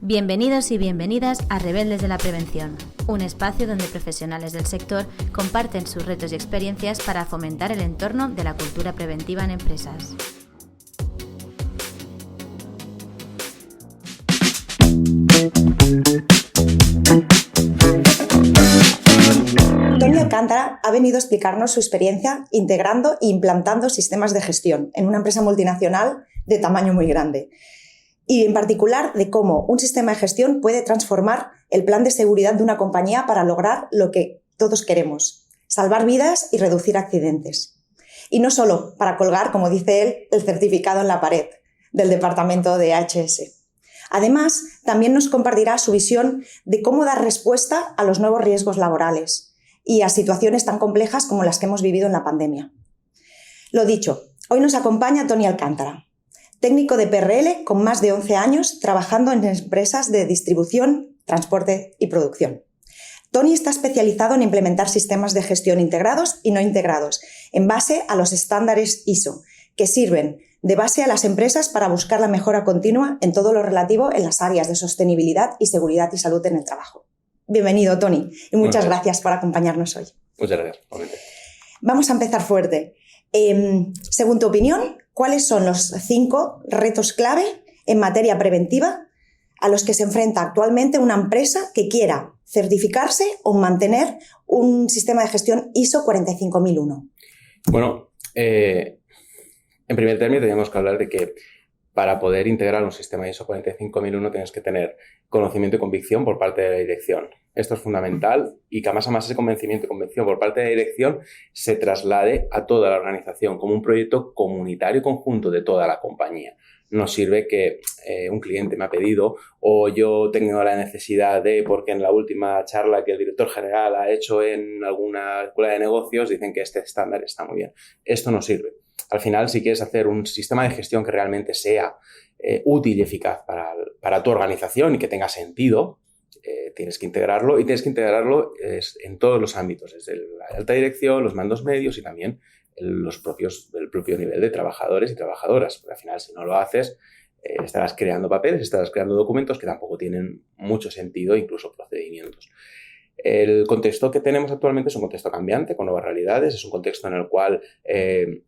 Bienvenidos y bienvenidas a Rebeldes de la Prevención, un espacio donde profesionales del sector comparten sus retos y experiencias para fomentar el entorno de la cultura preventiva en empresas. Tony Alcántara ha venido a explicarnos su experiencia integrando e implantando sistemas de gestión en una empresa multinacional de tamaño muy grande. Y en particular de cómo un sistema de gestión puede transformar el plan de seguridad de una compañía para lograr lo que todos queremos: salvar vidas y reducir accidentes. Y no solo para colgar, como dice él, el certificado en la pared del departamento de HS. Además, también nos compartirá su visión de cómo dar respuesta a los nuevos riesgos laborales y a situaciones tan complejas como las que hemos vivido en la pandemia. Lo dicho, hoy nos acompaña Tony Alcántara, técnico de PRL con más de 11 años trabajando en empresas de distribución, transporte y producción. Tony está especializado en implementar sistemas de gestión integrados y no integrados en base a los estándares ISO, que sirven de base a las empresas para buscar la mejora continua en todo lo relativo en las áreas de sostenibilidad y seguridad y salud en el trabajo. Bienvenido, Tony, y muchas gracias por acompañarnos hoy. Muchas gracias. Vamos a empezar fuerte. Según tu opinión, ¿cuáles son los 5 retos clave en materia preventiva a los que se enfrenta actualmente una empresa que quiera certificarse o mantener un sistema de gestión ISO 45001? Bueno, en primer término tenemos que hablar de que para poder integrar un sistema ISO 45001 tienes que tener conocimiento y convicción por parte de la dirección. Esto es fundamental y que además ese convencimiento y convicción por parte de la dirección se traslade a toda la organización como un proyecto comunitario conjunto de toda la compañía. No sirve que un cliente me ha pedido o yo tengo la necesidad de, porque en la última charla que el director general ha hecho en alguna escuela de negocios dicen que este estándar está muy bien. Esto no sirve. Al final, si quieres hacer un sistema de gestión que realmente sea útil y eficaz para tu organización y que tenga sentido, tienes que integrarlo y tienes que integrarlo en todos los ámbitos, desde la alta dirección, los mandos medios y también el propio nivel de trabajadores y trabajadoras. Porque al final, si no lo haces, estarás creando papeles, estarás creando documentos que tampoco tienen mucho sentido, incluso procedimientos. El contexto que tenemos actualmente es un contexto cambiante, con nuevas realidades, es un contexto en el cual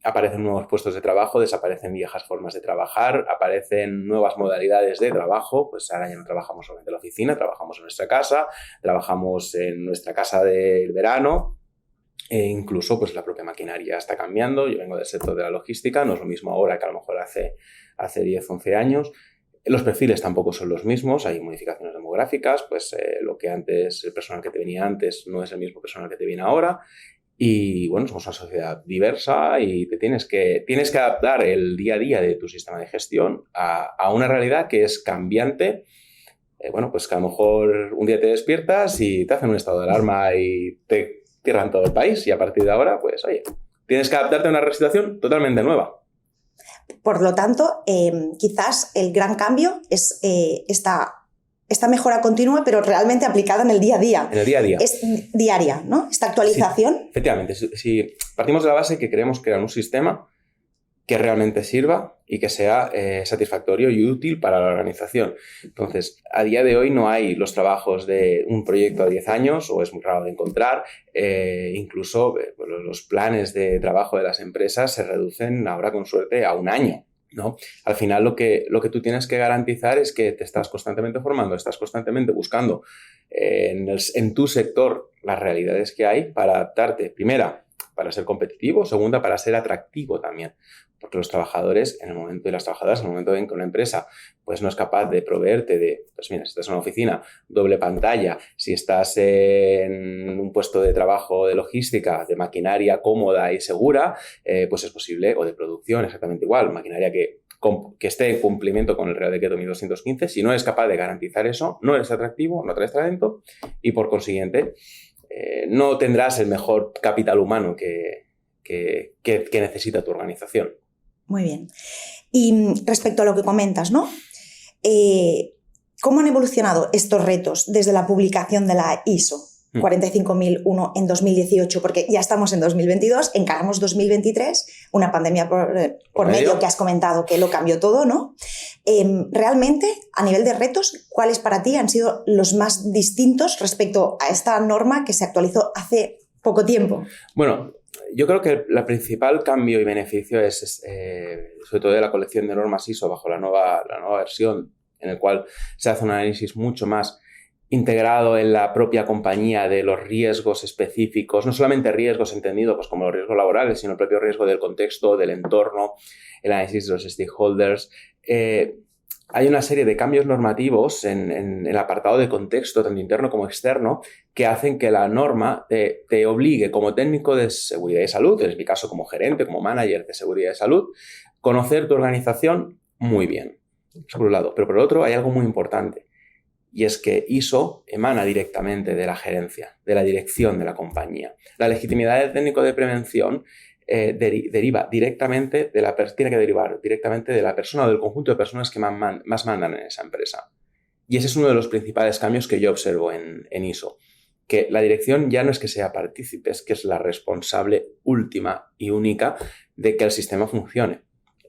aparecen nuevos puestos de trabajo, desaparecen viejas formas de trabajar, aparecen nuevas modalidades de trabajo. Pues ahora ya no trabajamos solamente en la oficina, trabajamos en nuestra casa, trabajamos en nuestra casa del verano e incluso pues la propia maquinaria está cambiando. Yo vengo del sector de la logística, no es lo mismo ahora que a lo mejor hace 10, 11 años. Los perfiles tampoco son los mismos, hay modificaciones demográficas, pues lo que antes, el personal que te venía antes no es el mismo personal que te viene ahora. Y bueno, somos una sociedad diversa y tienes que adaptar el día a día de tu sistema de gestión a una realidad que es cambiante. Bueno, pues que a lo mejor un día te despiertas y te hacen un estado de alarma y te cierran todo el país y a partir de ahora, pues oye, tienes que adaptarte a una situación totalmente nueva. Por lo tanto, quizás el gran cambio es esta mejora continua, pero realmente aplicada en el día a día. En el día a día. Es diaria, ¿no? Esta actualización. Sí, efectivamente. Si partimos de la base que queremos crear un sistema que realmente sirva y que sea satisfactorio y útil para la organización. Entonces, a día de hoy no hay los trabajos de un proyecto a 10 años, o es muy raro de encontrar. Incluso los planes de trabajo de las empresas se reducen ahora con suerte a 1 año, ¿no? Al final lo que tú tienes que garantizar es que te estás constantemente formando, estás constantemente buscando en tu sector las realidades que hay para adaptarte. Primera, para ser competitivo. Segunda, para ser atractivo también. Porque los trabajadores y las trabajadoras, en el momento en que una empresa pues no es capaz de proveerte pues mira, si estás en una oficina, doble pantalla, si estás en un puesto de trabajo de logística, de maquinaria cómoda y segura, pues es posible, o de producción, exactamente igual, maquinaria que esté en cumplimiento con el Real Decreto 1215, si no eres capaz de garantizar eso, no eres atractivo, no traes talento y por consiguiente no tendrás el mejor capital humano que necesita tu organización. Muy bien. Y respecto a lo que comentas, ¿no? ¿Cómo han evolucionado estos retos desde la publicación de la ISO? 45001 en 2018, porque ya estamos en 2022, encaramos 2023, una pandemia por medio que has comentado que lo cambió todo, ¿no? Realmente, a nivel de retos, ¿cuáles para ti han sido los más distintos respecto a esta norma que se actualizó hace poco tiempo? Bueno, yo creo que el principal cambio y beneficio es sobre todo de la colección de normas ISO bajo la nueva versión, en el cual se hace un análisis mucho más integrado en la propia compañía de los riesgos específicos, no solamente riesgos entendidos pues, como los riesgos laborales, sino el propio riesgo del contexto, del entorno, el análisis de los stakeholders. Hay una serie de cambios normativos en el apartado de contexto, tanto interno como externo, que hacen que la norma te obligue como técnico de seguridad y salud, en mi caso como gerente, como manager de seguridad y salud, conocer tu organización muy bien. Eso por un lado. Pero por el otro hay algo muy importante. Y es que ISO emana directamente de la gerencia, de la dirección de la compañía. La legitimidad del técnico de prevención deriva directamente tiene que derivar directamente de la persona o del conjunto de personas que más mandan en esa empresa. Y ese es uno de los principales cambios que yo observo en ISO. Que la dirección ya no es que sea partícipe, es que es la responsable última y única de que el sistema funcione.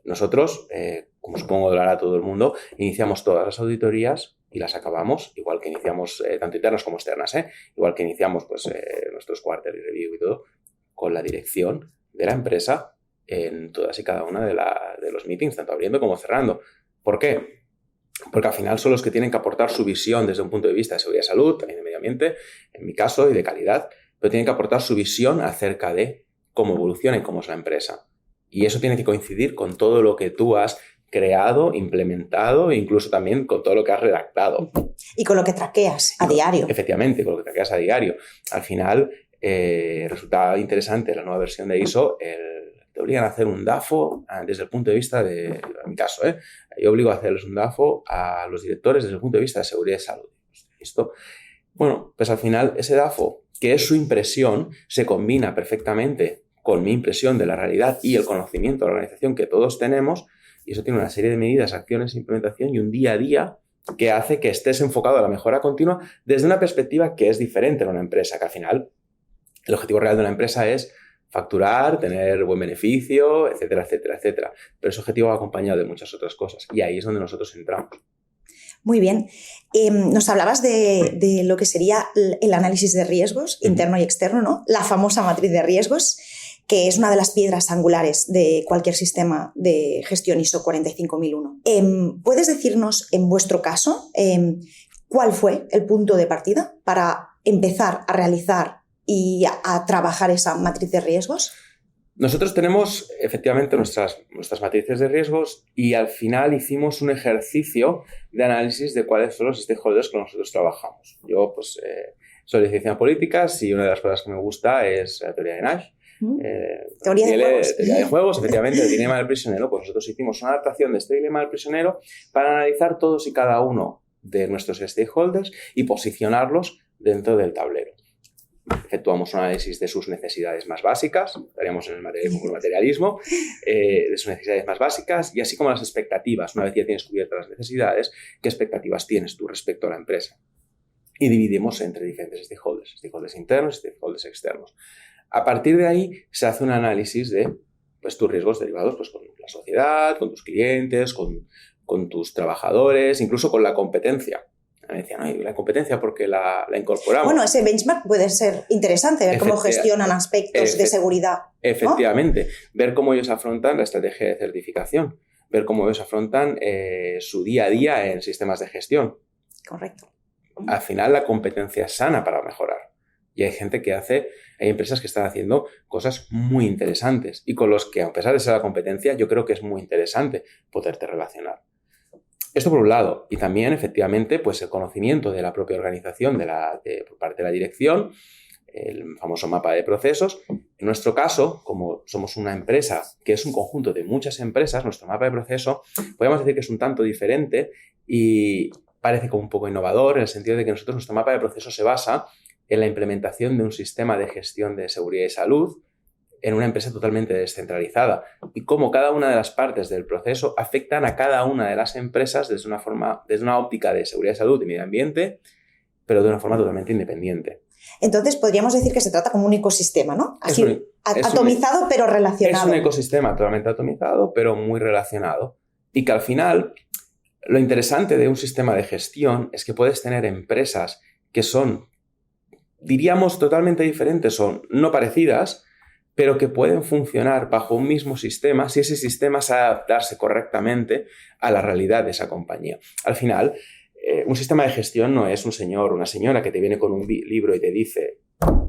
Nosotros, como supongo lo hará todo el mundo, iniciamos todas las auditorías y las acabamos, igual que iniciamos tanto internas como externas, igual que iniciamos pues, nuestros quarterly review y todo, con la dirección de la empresa en todas y cada una de los meetings, tanto abriendo como cerrando. ¿Por qué? Porque al final son los que tienen que aportar su visión desde un punto de vista de seguridad y salud, también de medio ambiente, en mi caso, y de calidad, pero tienen que aportar su visión acerca de cómo evoluciona y cómo es la empresa. Y eso tiene que coincidir con todo lo que tú has creado, implementado e incluso también con todo lo que has redactado. Y con lo que traqueas a diario. Efectivamente, con lo que traqueas a diario. Al final, resulta interesante la nueva versión de ISO, te obligan a hacer un DAFO desde el punto de vista en mi caso, yo obligo a hacerles un DAFO a los directores desde el punto de vista de seguridad y salud. Esto, bueno, pues al final ese DAFO, que es su impresión, se combina perfectamente con mi impresión de la realidad y el conocimiento de la organización que todos tenemos, y eso tiene una serie de medidas, acciones, implementación y un día a día que hace que estés enfocado a la mejora continua desde una perspectiva que es diferente en una empresa, que al final el objetivo real de una empresa es facturar, tener buen beneficio, etcétera, etcétera, etcétera. Pero ese objetivo va acompañado de muchas otras cosas y ahí es donde nosotros entramos. Muy bien. Nos hablabas de lo que sería el análisis de riesgos interno y externo, ¿no? La famosa matriz de riesgos, que es una de las piedras angulares de cualquier sistema de gestión ISO 45001. ¿Puedes decirnos, en vuestro caso, cuál fue el punto de partida para empezar a realizar y a trabajar esa matriz de riesgos? Nosotros tenemos efectivamente nuestras matrices de riesgos y al final hicimos un ejercicio de análisis de cuáles son los stakeholders con los que nosotros trabajamos. Yo pues soy licenciado en políticas y una de las cosas que me gusta es la teoría de Nash. Teoría de juegos, efectivamente, el dilema del prisionero. Pues nosotros hicimos una adaptación de este dilema del prisionero para analizar todos y cada uno de nuestros stakeholders y posicionarlos dentro del tablero. Efectuamos un análisis de sus necesidades más básicas, estaríamos en el materialismo, de sus necesidades más básicas y así como las expectativas. Una vez ya tienes cubiertas las necesidades, ¿qué expectativas tienes tú respecto a la empresa? Y dividimos entre diferentes stakeholders internos y stakeholders externos. A partir de ahí se hace un análisis de pues, tus riesgos derivados pues, con la sociedad, con tus clientes, con tus trabajadores, incluso con la competencia. Me decían, no, la competencia porque la incorporamos. Bueno, ese benchmark puede ser interesante, ver cómo gestionan aspectos de seguridad, ¿no? Efectivamente, ver cómo ellos afrontan la estrategia de certificación, ver cómo ellos afrontan su día a día en sistemas de gestión. Correcto. Al final la competencia es sana para mejorar. Y hay hay empresas que están haciendo cosas muy interesantes y con los que, a pesar de ser la competencia, yo creo que es muy interesante poderte relacionar. Esto por un lado. Y también, efectivamente, pues el conocimiento de la propia organización por parte de la dirección, el famoso mapa de procesos. En nuestro caso, como somos una empresa que es un conjunto de muchas empresas, nuestro mapa de proceso, podemos decir que es un tanto diferente y parece como un poco innovador en el sentido de que nuestro mapa de proceso se basa en la implementación de un sistema de gestión de seguridad y salud en una empresa totalmente descentralizada y cómo cada una de las partes del proceso afectan a cada una de las empresas desde una óptica de seguridad y salud y medio ambiente, pero de una forma totalmente independiente. Entonces podríamos decir que se trata como un ecosistema, ¿no? Así, atomizado pero relacionado. Es un ecosistema totalmente atomizado pero muy relacionado. Y que al final, lo interesante de un sistema de gestión es que puedes tener empresas que son, diríamos, totalmente diferentes o no parecidas, pero que pueden funcionar bajo un mismo sistema si ese sistema sabe adaptarse correctamente a la realidad de esa compañía. Al final, un sistema de gestión no es un señor o una señora que te viene con un libro y te dice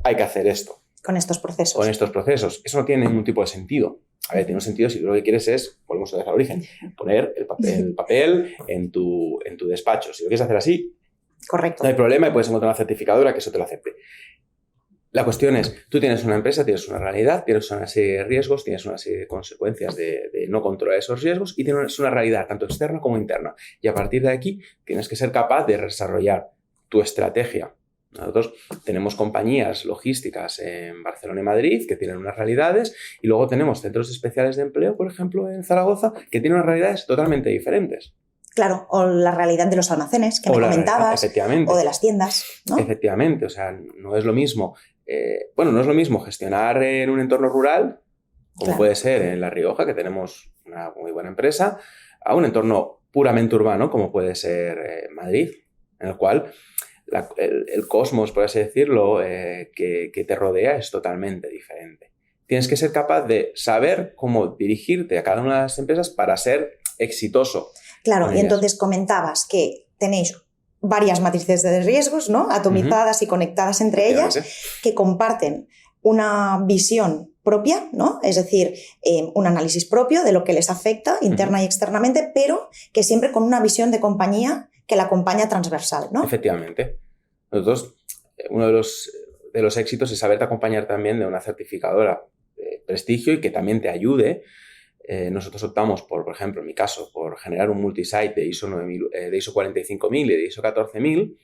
hay que hacer esto. Con estos procesos. Con estos procesos. Eso no tiene ningún tipo de sentido. A ver, tiene un sentido si lo que quieres es, volvemos a dejar el origen, poner el papel en tu despacho. Si lo quieres hacer así, correcto, no hay problema y puedes encontrar una certificadora que eso te lo acepte. La cuestión es, tú tienes una empresa, tienes una realidad, tienes una serie de riesgos, tienes una serie de consecuencias de no controlar esos riesgos y tienes una realidad tanto externa como interna. Y a partir de aquí tienes que ser capaz de desarrollar tu estrategia. Nosotros tenemos compañías logísticas en Barcelona y Madrid que tienen unas realidades y luego tenemos centros especiales de empleo, por ejemplo, en Zaragoza, que tienen unas realidades totalmente diferentes. Claro, o la realidad de los almacenes que me comentabas, o de las tiendas, ¿no? Efectivamente, o sea, no es lo mismo, no es lo mismo gestionar en un entorno rural, como puede ser en La Rioja, que tenemos una muy buena empresa, a un entorno puramente urbano, como puede ser Madrid, en el cual el cosmos, por así decirlo, que te rodea es totalmente diferente. Tienes que ser capaz de saber cómo dirigirte a cada una de las empresas para ser exitoso. Claro, y entonces comentabas que tenéis varias matrices de riesgos, ¿no? Atomizadas y conectadas entre ellas, que comparten una visión propia, ¿no? Es decir, un análisis propio de lo que les afecta interna y externamente, pero que siempre con una visión de compañía que la acompaña transversal, ¿no? Efectivamente. Nosotros, uno de los éxitos es saberte acompañar también de una certificadora de prestigio y que también te ayude. Nosotros optamos por ejemplo, en mi caso, por generar un multisite de ISO 9000, de ISO 45000 y de ISO 14000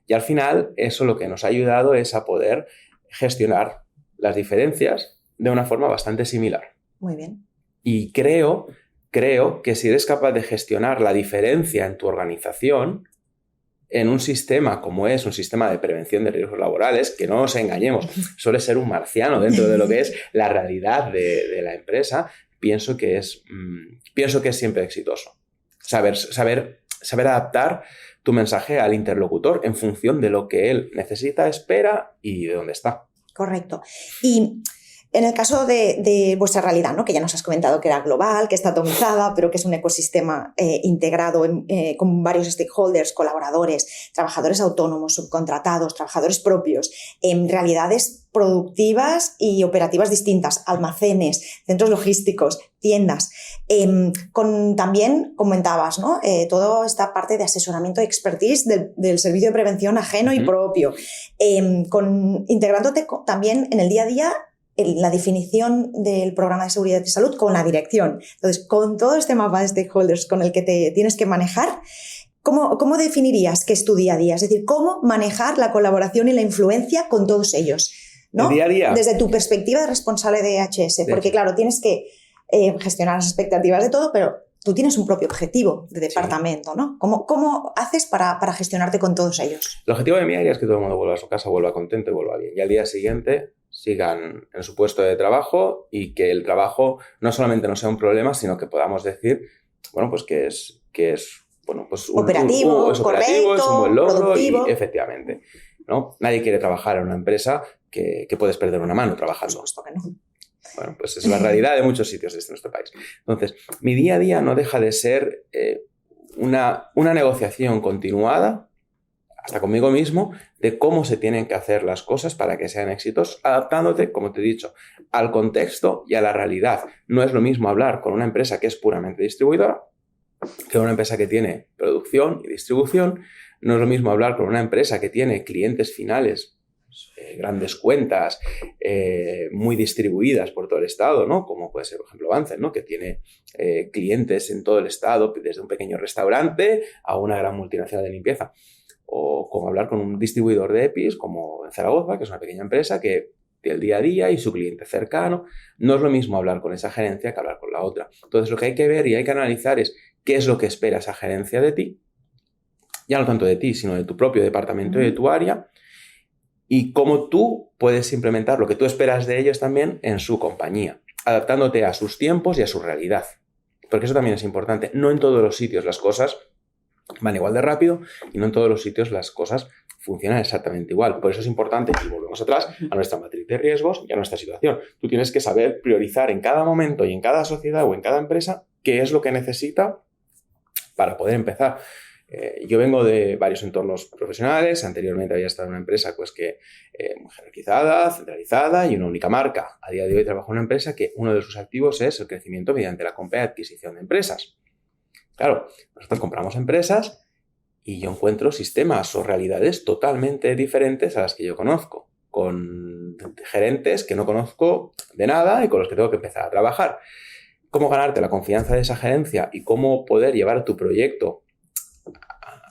y al final eso lo que nos ha ayudado es a poder gestionar las diferencias de una forma bastante similar. Muy bien. Y creo que si eres capaz de gestionar la diferencia en tu organización, en un sistema como es un sistema de prevención de riesgos laborales, que no nos engañemos, suele ser un marciano dentro de lo que es la realidad de la empresa, pienso que es siempre exitoso. Saber adaptar tu mensaje al interlocutor en función de lo que él necesita, espera y de dónde está. Correcto. Y en el caso de vuestra realidad, ¿no? Que ya nos has comentado que era global, que está atomizada, pero que es un ecosistema integrado con varios stakeholders, colaboradores, trabajadores autónomos, subcontratados, trabajadores propios, realidades productivas y operativas distintas, almacenes, centros logísticos, tiendas. También comentabas, ¿no? Toda esta parte de asesoramiento y expertise del servicio de prevención ajeno y propio, integrándote también en el día a día la definición del programa de seguridad y salud con la dirección. Entonces, con todo este mapa de stakeholders con el que te tienes que manejar, ¿cómo definirías qué es tu día a día? Es decir, ¿cómo manejar la colaboración y la influencia con todos ellos? ¿No? El día a día. Desde tu perspectiva de responsable de HS, porque claro, tienes que gestionar las expectativas de todo, pero tú tienes un propio objetivo de departamento, ¿no? ¿Cómo haces para gestionarte con todos ellos? El objetivo de mi área es que todo el mundo vuelva a su casa, vuelva contento y vuelva bien. Y al día siguiente sigan en su puesto de trabajo y que el trabajo no solamente no sea un problema, sino que podamos decir, bueno, pues que es bueno, pues operativo, correcto, es un buen logro productivo. Y efectivamente, ¿no? Nadie quiere trabajar en una empresa que puedes perder una mano trabajando. Por supuesto que no. Bueno, pues es la realidad de muchos sitios de nuestro país. Entonces, mi día a día no deja de ser una negociación continuada, hasta conmigo mismo, de cómo se tienen que hacer las cosas para que sean éxitos, adaptándote, como te he dicho, al contexto y a la realidad. No es lo mismo hablar con una empresa que es puramente distribuidora que una empresa que tiene producción y distribución. No es lo mismo hablar con una empresa que tiene clientes finales, grandes cuentas, muy distribuidas por todo el estado, ¿no? Como puede ser, por ejemplo, Banzer, ¿no? Que tiene clientes en todo el estado, desde un pequeño restaurante a una gran multinacional de limpieza. O como hablar con un distribuidor de EPIs, como en Zaragoza, que es una pequeña empresa que tiene el día a día y su cliente cercano. No es lo mismo hablar con esa gerencia que hablar con la otra. Entonces, lo que hay que ver y hay que analizar es qué es lo que espera esa gerencia de ti, ya no tanto de ti, sino de tu propio departamento y de tu área, y cómo tú puedes implementar lo que tú esperas de ellos también en su compañía, adaptándote a sus tiempos y a su realidad. Porque eso también es importante. No en todos los sitios las cosas van igual de rápido y no en todos los sitios las cosas funcionan exactamente igual. Por eso es importante, y volvemos atrás, a nuestra matriz de riesgos y a nuestra situación. Tú tienes que saber priorizar en cada momento y en cada sociedad o en cada empresa qué es lo que necesita para poder empezar. Yo vengo de varios entornos profesionales. Anteriormente había estado en una empresa pues, muy jerarquizada, centralizada y una única marca. A día de hoy trabajo en una empresa que uno de sus activos es el crecimiento mediante la compra y adquisición de empresas. Claro, nosotros compramos empresas y yo encuentro sistemas o realidades totalmente diferentes a las que yo conozco, con gerentes que no conozco de nada y con los que tengo que empezar a trabajar. Cómo ganarte la confianza de esa gerencia y cómo poder llevar tu proyecto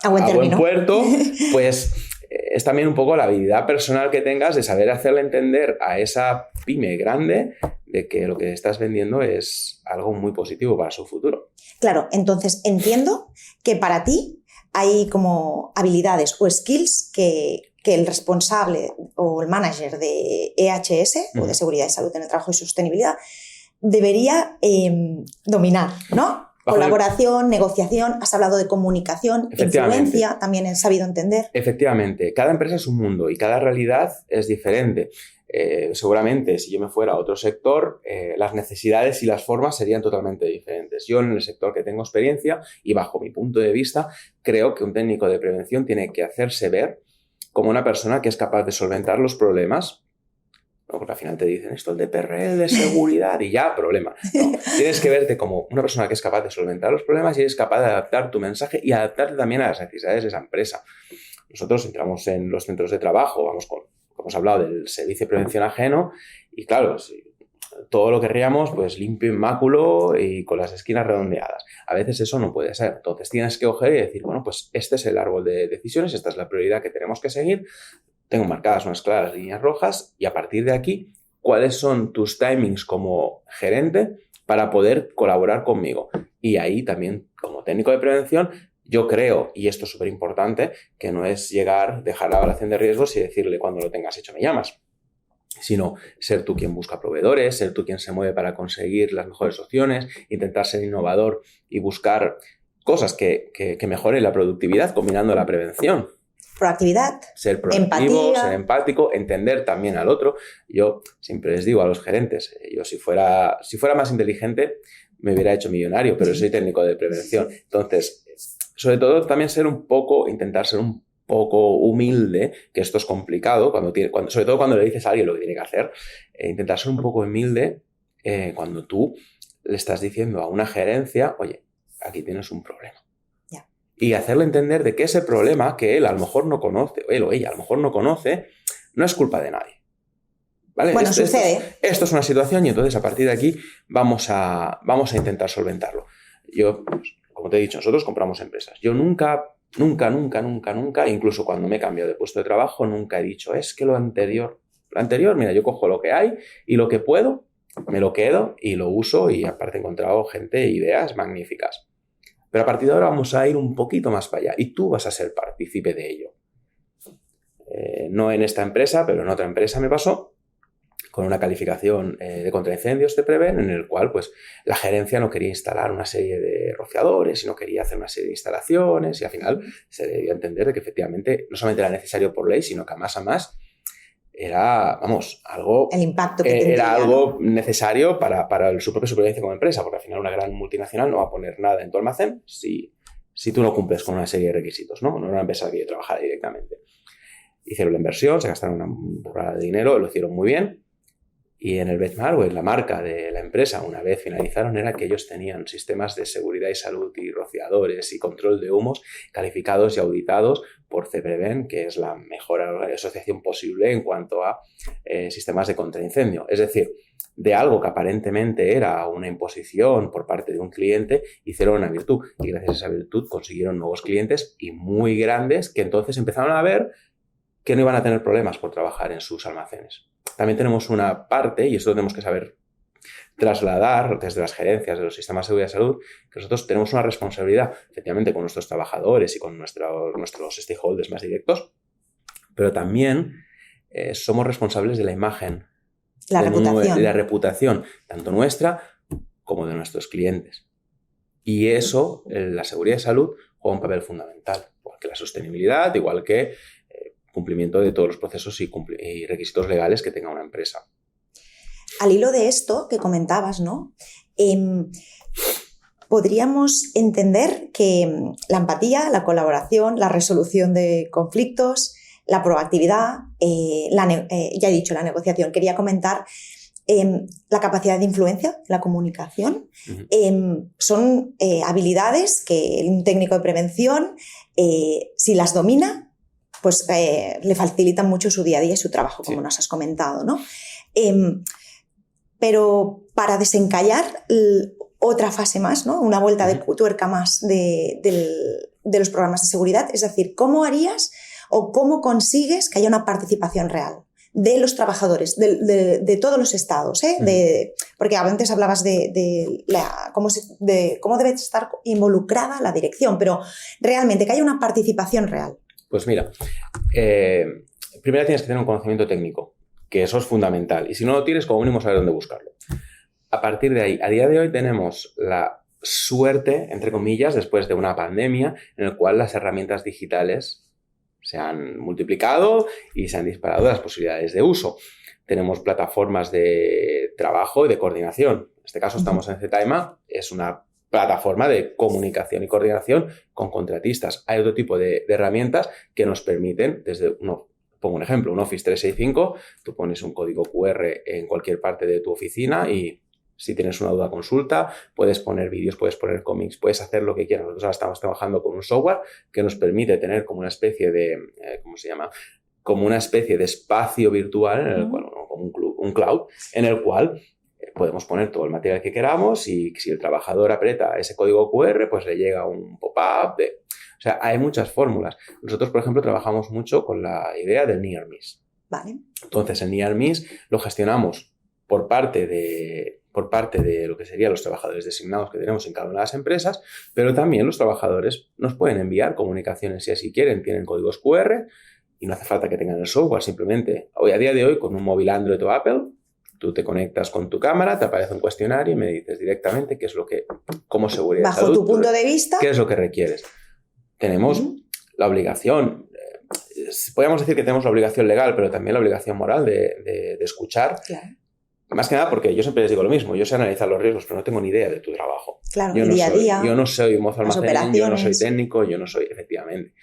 a buen puerto, pues es también un poco la habilidad personal que tengas de saber hacerle entender a esa pyme grande de que lo que estás vendiendo es algo muy positivo para su futuro. Claro, entonces entiendo que para ti hay como habilidades o skills que el responsable o el manager de EHS o de seguridad y salud en el trabajo y sostenibilidad debería dominar, ¿no? Colaboración, negociación, has hablado de comunicación, influencia, también he sabido entender. Efectivamente, cada empresa es un mundo y cada realidad es diferente. Seguramente si yo me fuera a otro sector, las necesidades y las formas serían totalmente diferentes. Yo en el sector que tengo experiencia y bajo mi punto de vista, creo que un técnico de prevención tiene que hacerse ver como una persona que es capaz de solventar los problemas. No, porque al final te dicen esto es de PRL, de seguridad y ya, problema. No, tienes que verte como una persona que es capaz de solventar los problemas y eres capaz de adaptar tu mensaje y adaptarte también a las necesidades de esa empresa. Nosotros entramos en los centros de trabajo, como hemos hablado del servicio de prevención ajeno y claro, si todo lo querríamos pues limpio, inmáculo y con las esquinas redondeadas. A veces eso no puede ser. Entonces tienes que coger y decir, bueno, pues este es el árbol de decisiones, esta es la prioridad que tenemos que seguir. Tengo marcadas unas claras líneas rojas y a partir de aquí, ¿cuáles son tus timings como gerente para poder colaborar conmigo? Y ahí también, como técnico de prevención, yo creo, y esto es súper importante, que no es llegar, dejar la evaluación de riesgos y decirle cuando lo tengas hecho me llamas, sino ser tú quien busca proveedores, ser tú quien se mueve para conseguir las mejores opciones, intentar ser innovador y buscar cosas que mejoren la productividad combinando la prevención. Proactividad, ser proactivo, ser empático, entender también al otro. Yo siempre les digo a los gerentes, yo si fuera más inteligente me hubiera hecho millonario, pero soy técnico de prevención. Entonces, sobre todo también intentar ser un poco humilde, que esto es complicado, sobre todo cuando le dices a alguien lo que tiene que hacer, intentar ser un poco humilde cuando tú le estás diciendo a una gerencia, oye, aquí tienes un problema. Y hacerle entender de que ese problema que él a lo mejor no conoce, o él o ella a lo mejor no conoce, no es culpa de nadie. ¿Vale? Bueno, sucede. Esto es una situación y entonces a partir de aquí vamos a intentar solventarlo. Yo, como te he dicho, nosotros compramos empresas. Yo nunca, incluso cuando me he cambiado de puesto de trabajo, nunca he dicho, es que lo anterior, mira, yo cojo lo que hay y lo que puedo, me lo quedo y lo uso y aparte he encontrado gente e ideas magníficas. Pero a partir de ahora vamos a ir un poquito más para allá y tú vas a ser partícipe de ello. No en esta empresa, pero en otra empresa me pasó con una calificación de contraincendios de Preven en el cual pues, la gerencia no quería instalar una serie de rociadores y no quería hacer una serie de instalaciones y al final se debió entender de que efectivamente no solamente era necesario por ley, sino que a más era, algo... El impacto que tendría, era algo necesario para su propia supervivencia como empresa, porque al final una gran multinacional no va a poner nada en tu almacén si tú no cumples con una serie de requisitos, ¿no? No era una empresa que trabajara directamente. Hicieron la inversión, se gastaron una burrada de dinero, lo hicieron muy bien. Y en el benchmark o en la marca de la empresa, una vez finalizaron, era que ellos tenían sistemas de seguridad y salud y rociadores y control de humos calificados y auditados por CPREVEN, que es la mejor asociación posible en cuanto a sistemas de contraincendio. Es decir, de algo que aparentemente era una imposición por parte de un cliente, hicieron una virtud. Y gracias a esa virtud consiguieron nuevos clientes y muy grandes que entonces empezaron a ver que no iban a tener problemas por trabajar en sus almacenes. También tenemos una parte, y esto tenemos que saber trasladar desde las gerencias de los sistemas de seguridad y salud, que nosotros tenemos una responsabilidad, efectivamente, con nuestros trabajadores y con nuestros stakeholders más directos, pero también somos responsables de la imagen. La reputación. De la reputación, tanto nuestra como de nuestros clientes. Y eso, la seguridad y salud, juega un papel fundamental, igual que la sostenibilidad, igual que cumplimiento de todos los procesos y requisitos legales que tenga una empresa. Al hilo de esto que comentabas, ¿no? Podríamos entender que la empatía, la colaboración, la resolución de conflictos, la proactividad, ya he dicho, la negociación. Quería comentar la capacidad de influencia, la comunicación. Son habilidades que un técnico de prevención, si las domina, pues le facilitan mucho su día a día y su trabajo, como nos has comentado, ¿no? Pero para desencallar otra fase más, ¿no? Una vuelta de tuerca más de los programas de seguridad, es decir, ¿cómo harías o cómo consigues que haya una participación real de los trabajadores, de todos los estados? Porque antes hablabas de cómo debe estar involucrada la dirección, pero realmente que haya una participación real. Pues mira, primero tienes que tener un conocimiento técnico, que eso es fundamental. Y si no lo tienes, como mínimo saber dónde buscarlo. A partir de ahí, a día de hoy tenemos la suerte, entre comillas, después de una pandemia, en la cual las herramientas digitales se han multiplicado y se han disparado las posibilidades de uso. Tenemos plataformas de trabajo y de coordinación. En este caso estamos en ZEMA, es una plataforma de comunicación y coordinación con contratistas. Hay otro tipo de herramientas que nos permiten, pongo un ejemplo, un Office 365, tú pones un código QR en cualquier parte de tu oficina y si tienes una duda, consulta, puedes poner vídeos, puedes poner cómics, puedes hacer lo que quieras. Nosotros ahora estamos trabajando con un software que nos permite tener como una especie de, como una especie de espacio virtual, en el cual, como un cloud, en el cual podemos poner todo el material que queramos y si el trabajador aprieta ese código QR, pues le llega un pop-up de... O sea, hay muchas fórmulas. Nosotros, por ejemplo, trabajamos mucho con la idea del Near Miss. Vale. Entonces, el Near Miss lo gestionamos por parte de lo que serían los trabajadores designados que tenemos en cada una de las empresas, pero también los trabajadores nos pueden enviar comunicaciones si así quieren, tienen códigos QR y no hace falta que tengan el software, simplemente a día de hoy con un móvil Android o Apple, tú te conectas con tu cámara, te aparece un cuestionario y me dices directamente qué es lo que, como seguridad bajo salud, tu punto de vista, qué es lo que requieres. Tenemos la obligación, podríamos decir que tenemos la obligación legal, pero también la obligación moral de escuchar. Claro. Más que nada porque yo siempre les digo lo mismo, yo sé analizar los riesgos, pero no tengo ni idea de tu trabajo. Claro, yo día a día. Yo no soy mozo almacén, yo no soy operaciones. técnico, yo no soy, efectivamente.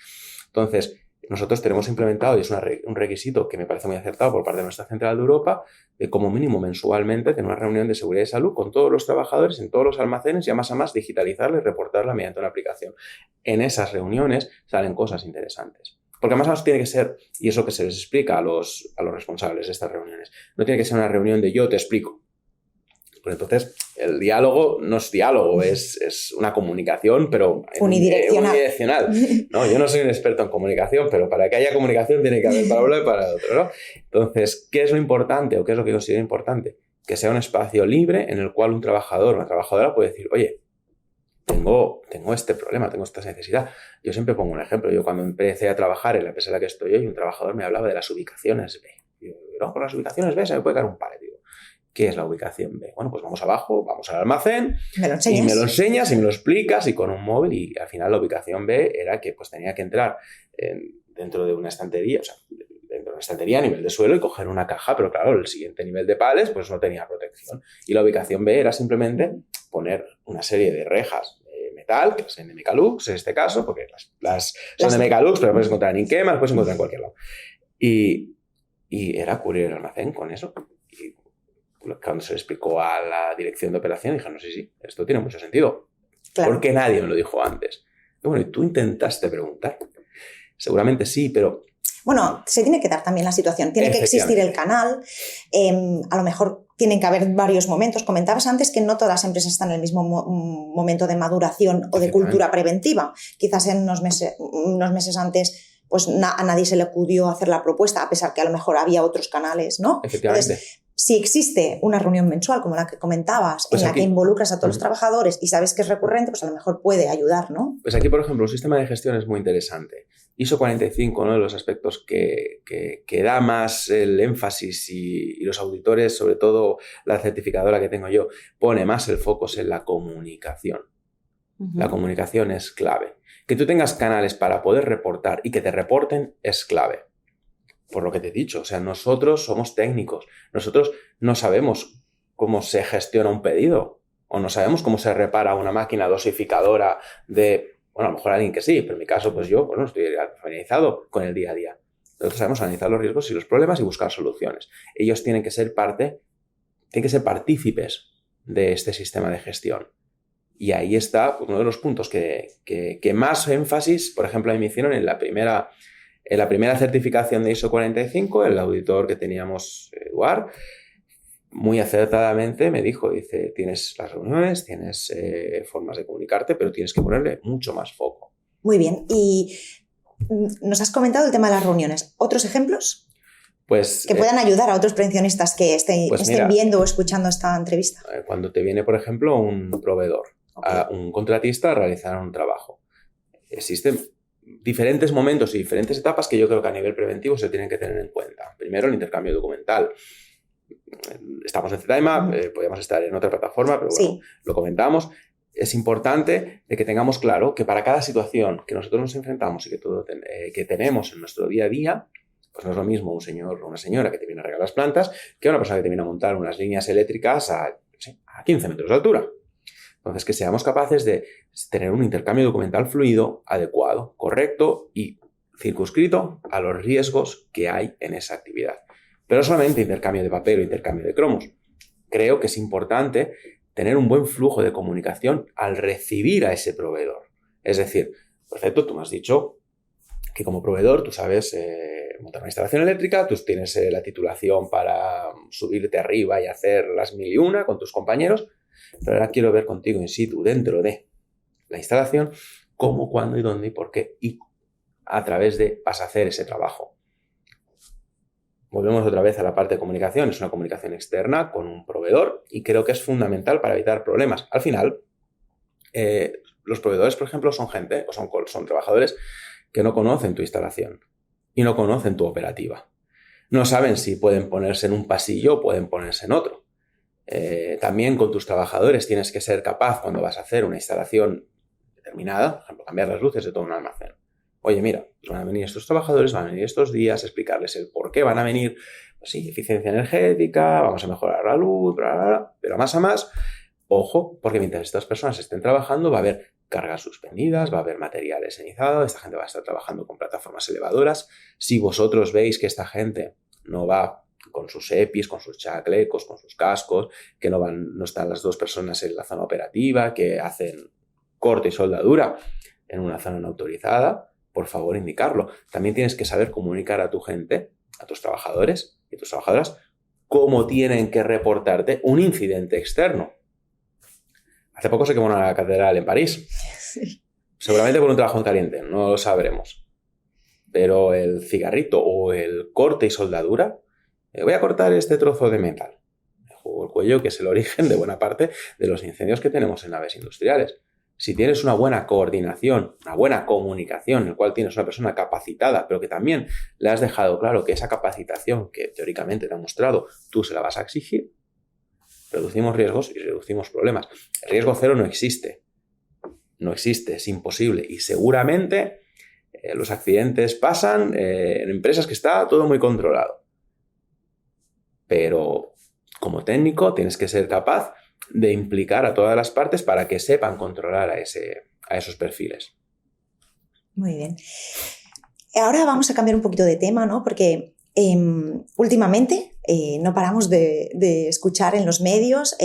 Entonces, nosotros tenemos implementado, y es un requisito que me parece muy acertado por parte de nuestra central de Europa, de como mínimo mensualmente tener una reunión de seguridad y salud con todos los trabajadores en todos los almacenes y a más digitalizarla y reportarla mediante una aplicación. En esas reuniones salen cosas interesantes. Porque además tiene que ser, y es lo que se les explica a los responsables de estas reuniones, no tiene que ser una reunión de yo te explico. Pues entonces, el diálogo no es diálogo, es una comunicación, pero unidireccional. No, yo no soy un experto en comunicación, pero para que haya comunicación tiene que haber para uno y para el otro, ¿no? Entonces, ¿qué es lo importante o qué es lo que considero importante? Que sea un espacio libre en el cual un trabajador o una trabajadora puede decir, oye, tengo este problema, tengo esta necesidad. Yo siempre pongo un ejemplo. Yo cuando empecé a trabajar en la empresa en la que estoy hoy, un trabajador me hablaba de las ubicaciones B. Y yo, no, con las ubicaciones B se me puede caer un palo. Digo, ¿qué es la ubicación B? Bueno, pues vamos abajo, vamos al almacén, me lo enseñas. Y me lo enseñas y me lo explicas y con un móvil y al final la ubicación B era que pues tenía que entrar dentro de una estantería, o sea, dentro de una estantería a nivel de suelo y coger una caja, pero claro, el siguiente nivel de pales pues no tenía protección. Y la ubicación B era simplemente poner una serie de rejas de metal, que son de Mecalux en este caso, porque las son de Mecalux, pero las puedes encontrar en Ikema, las puedes encontrar en cualquier lado. Y era cubrir el almacén con eso. Y cuando se le explicó a la dirección de operación, dije, no sé si esto tiene mucho sentido. Claro. ¿Por qué nadie me lo dijo antes? Y bueno, ¿y tú intentaste preguntar? Seguramente sí, pero... Bueno, se tiene que dar también la situación. Tiene que existir el canal. A lo mejor tienen que haber varios momentos. Comentabas antes que no todas las empresas están en el mismo momento de maduración o de cultura preventiva. Quizás en unos meses antes pues a nadie se le acudió hacer la propuesta, a pesar que a lo mejor había otros canales, ¿no? Efectivamente. Entonces, si existe una reunión mensual como la que comentabas, pues en la que involucras a todos los trabajadores y sabes que es recurrente, pues a lo mejor puede ayudar, ¿no? Pues aquí, por ejemplo, un sistema de gestión es muy interesante. ISO 45, uno de los aspectos que da más el énfasis y los auditores, sobre todo la certificadora que tengo yo, pone más el foco en la comunicación. La comunicación es clave. Que tú tengas canales para poder reportar y que te reporten es clave. Por lo que te he dicho, o sea, nosotros somos técnicos. Nosotros no sabemos cómo se gestiona un pedido o no sabemos cómo se repara una máquina dosificadora de... Bueno, a lo mejor alguien que sí, pero en mi caso, pues yo no estoy familiarizado con el día a día. Nosotros sabemos analizar los riesgos y los problemas y buscar soluciones. Ellos tienen que ser partícipes de este sistema de gestión. Y ahí está uno de los puntos que más énfasis, por ejemplo, a mí me hicieron en la primera certificación de ISO 45, el auditor que teníamos, Eduard, muy acertadamente me dijo, dice, tienes las reuniones, tienes formas de comunicarte, pero tienes que ponerle mucho más foco. Muy bien. Y nos has comentado el tema de las reuniones. ¿Otros ejemplos? Pues, que puedan ayudar a otros prevencionistas que estén viendo o escuchando esta entrevista. Cuando te viene, por ejemplo, un proveedor, un contratista a realizar un trabajo. Existen diferentes momentos y diferentes etapas que yo creo que a nivel preventivo se tienen que tener en cuenta. Primero, el intercambio documental. Estamos en ZMAP, podríamos estar en otra plataforma, pero bueno, lo comentamos. Es importante de que tengamos claro que para cada situación que nosotros nos enfrentamos y que tenemos en nuestro día a día, pues no es lo mismo un señor o una señora que te viene a regar las plantas que una persona que te viene a montar unas líneas eléctricas a 15 metros de altura. Entonces, que seamos capaces de tener un intercambio documental fluido, adecuado, correcto y circunscrito a los riesgos que hay en esa actividad. Pero no solamente intercambio de papel o intercambio de cromos. Creo que es importante tener un buen flujo de comunicación al recibir a ese proveedor. Es decir, perfecto, tú me has dicho que como proveedor tú sabes montar una instalación eléctrica, tú tienes la titulación para subirte arriba y hacer las 1001 con tus compañeros, pero ahora quiero ver contigo in situ, dentro de la instalación, cómo, cuándo y dónde y por qué y a través de vas a hacer ese trabajo. Volvemos otra vez a la parte de comunicación. Es una comunicación externa con un proveedor y creo que es fundamental para evitar problemas. Al final, los proveedores, por ejemplo, son gente o son trabajadores que no conocen tu instalación y no conocen tu operativa. No saben si pueden ponerse en un pasillo o pueden ponerse en otro. También con tus trabajadores tienes que ser capaz, cuando vas a hacer una instalación determinada, por ejemplo, cambiar las luces de todo un almacén. Oye, mira, van a venir estos trabajadores, van a venir estos días, explicarles el por qué van a venir. Pues sí, eficiencia energética, vamos a mejorar la luz, bla, bla, bla, pero más a más, ojo, porque mientras estas personas estén trabajando va a haber cargas suspendidas, va a haber material esenizado, esta gente va a estar trabajando con plataformas elevadoras. Si vosotros veis que esta gente no va con sus EPIs, con sus chalecos, con sus cascos, que no están las dos personas en la zona operativa, que hacen corte y soldadura en una zona no autorizada, por favor, indicarlo. También tienes que saber comunicar a tu gente, a tus trabajadores y tus trabajadoras, cómo tienen que reportarte un incidente externo. Hace poco se quemó una catedral en París. Sí. Seguramente por un trabajo en caliente, no lo sabremos. Pero el cigarrito o el corte y soldadura, voy a cortar este trozo de metal. Me juego el cuello, que es el origen de buena parte de los incendios que tenemos en naves industriales. Si tienes una buena coordinación, una buena comunicación, en la cual tienes una persona capacitada, pero que también le has dejado claro que esa capacitación que teóricamente te ha mostrado, tú se la vas a exigir, reducimos riesgos y reducimos problemas. El riesgo cero no existe. No existe, es imposible. Y seguramente los accidentes pasan en empresas que está todo muy controlado. Pero como técnico tienes que ser capaz de implicar a todas las partes para que sepan controlar a esos perfiles. Muy bien. Ahora vamos a cambiar un poquito de tema, ¿no? Porque últimamente no paramos de escuchar en los medios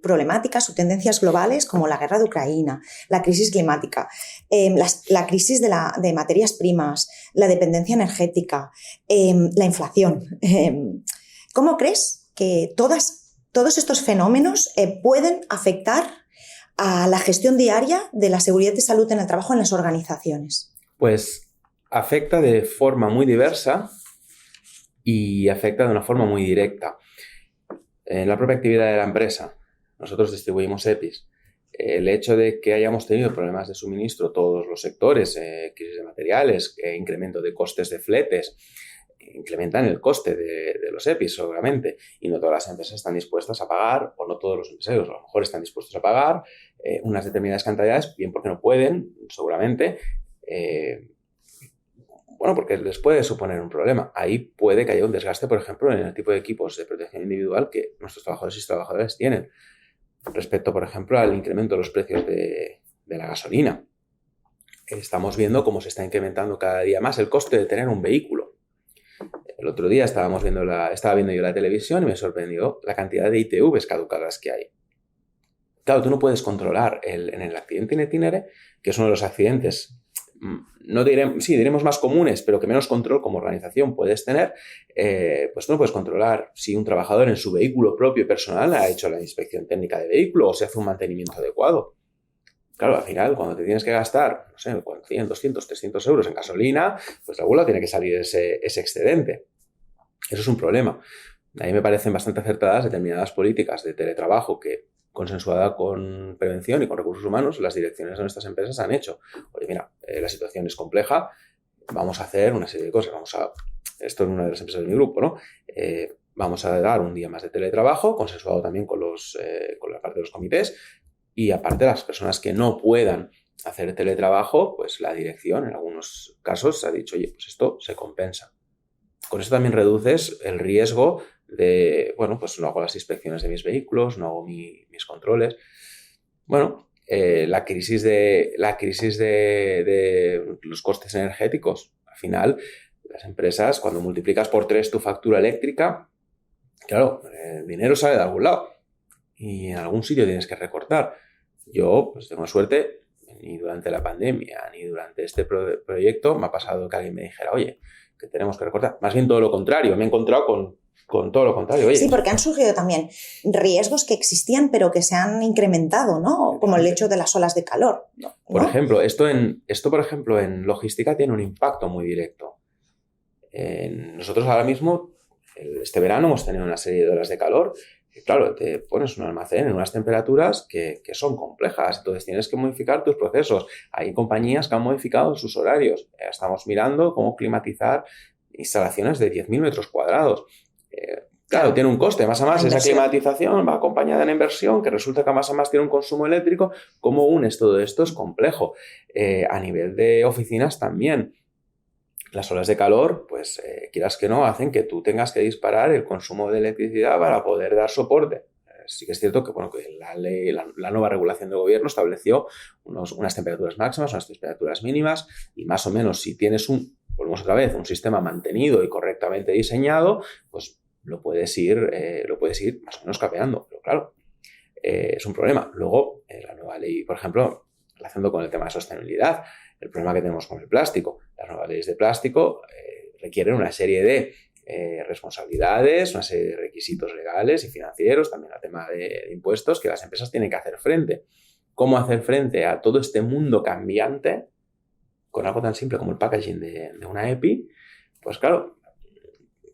problemáticas o tendencias globales como la guerra de Ucrania, la crisis climática, la crisis de materias primas, la dependencia energética, la inflación. ¿Cómo crees que todos estos fenómenos pueden afectar a la gestión diaria de la seguridad y salud en el trabajo en las organizaciones? Pues afecta de forma muy diversa y afecta de una forma muy directa. En la propia actividad de la empresa, nosotros distribuimos EPIs el hecho de que hayamos tenido problemas de suministro todos los sectores, crisis de materiales, incremento de costes de fletes, incrementan el coste de los EPIs, seguramente, y no todas las empresas están dispuestas a pagar, o no todos los empresarios a lo mejor están dispuestos a pagar unas determinadas cantidades, bien porque no pueden, seguramente, porque les puede suponer un problema. Ahí puede que haya un desgaste, por ejemplo, en el tipo de equipos de protección individual que nuestros trabajadores y trabajadoras tienen. Respecto, por ejemplo, al incremento de los precios de la gasolina. Estamos viendo cómo se está incrementando cada día más el coste de tener un vehículo. El otro día estaba viendo yo la televisión y me sorprendió la cantidad de ITVs caducadas que hay. Claro, tú no puedes controlar en el accidente in itinere, que es uno de los accidentes, diremos más comunes, pero que menos control como organización puedes tener, pues tú no puedes controlar si un trabajador en su vehículo propio y personal ha hecho la inspección técnica de vehículo o se hace un mantenimiento adecuado. Claro, al final, cuando te tienes que gastar, 100, 200, 300 euros en gasolina, pues de algún lado tiene que salir ese excedente. Eso es un problema. A mí me parecen bastante acertadas determinadas políticas de teletrabajo que, consensuada con prevención y con recursos humanos, las direcciones de nuestras empresas han hecho. Oye, mira, la situación es compleja, vamos a hacer una serie de cosas. Esto es una de las empresas de mi grupo, ¿no? Vamos a dar un día más de teletrabajo, consensuado también con la parte de los comités, y aparte las personas que no puedan hacer teletrabajo, pues la dirección en algunos casos ha dicho, oye, pues esto se compensa. Con esto también reduces el riesgo de, pues no hago las inspecciones de mis vehículos, no hago mis controles. La crisis de los costes energéticos. Al final, las empresas, cuando multiplicas por 3 tu factura eléctrica, claro, el dinero sale de algún lado y en algún sitio tienes que recortar. Yo, pues tengo suerte, ni durante la pandemia ni durante este proyecto me ha pasado que alguien me dijera, oye, que tenemos que recortar. Más bien todo lo contrario, me he encontrado con todo lo contrario. Oye, sí, porque han surgido también riesgos que existían pero que se han incrementado, ¿no? Como el hecho de las olas de calor, ¿no? Por ejemplo, esto por ejemplo, en logística tiene un impacto muy directo. Nosotros ahora mismo, este verano, hemos tenido una serie de olas de calor. Y claro, te pones un almacén en unas temperaturas que son complejas, entonces tienes que modificar tus procesos. Hay compañías que han modificado sus horarios. Estamos mirando cómo climatizar instalaciones de 10.000 metros cuadrados. Claro, tiene un coste, más a más esa climatización va acompañada de una inversión que resulta que más a más tiene un consumo eléctrico. ¿Cómo unes todo esto? Es complejo. A nivel de oficinas también. Las olas de calor, pues quieras que no, hacen que tú tengas que disparar el consumo de electricidad para poder dar soporte. Sí que es cierto que, que la nueva regulación del gobierno estableció unas temperaturas máximas, unas temperaturas mínimas, y más o menos si tienes volvemos otra vez, un sistema mantenido y correctamente diseñado, pues lo puedes ir más o menos capeando. Pero claro, es un problema. Luego, la nueva ley, por ejemplo, relacionado con el tema de sostenibilidad, el problema que tenemos con el plástico. Las nuevas leyes de plástico requieren una serie de responsabilidades, una serie de requisitos legales y financieros, también el tema de impuestos que las empresas tienen que hacer frente. ¿Cómo hacer frente a todo este mundo cambiante con algo tan simple como el packaging de una EPI? Pues claro,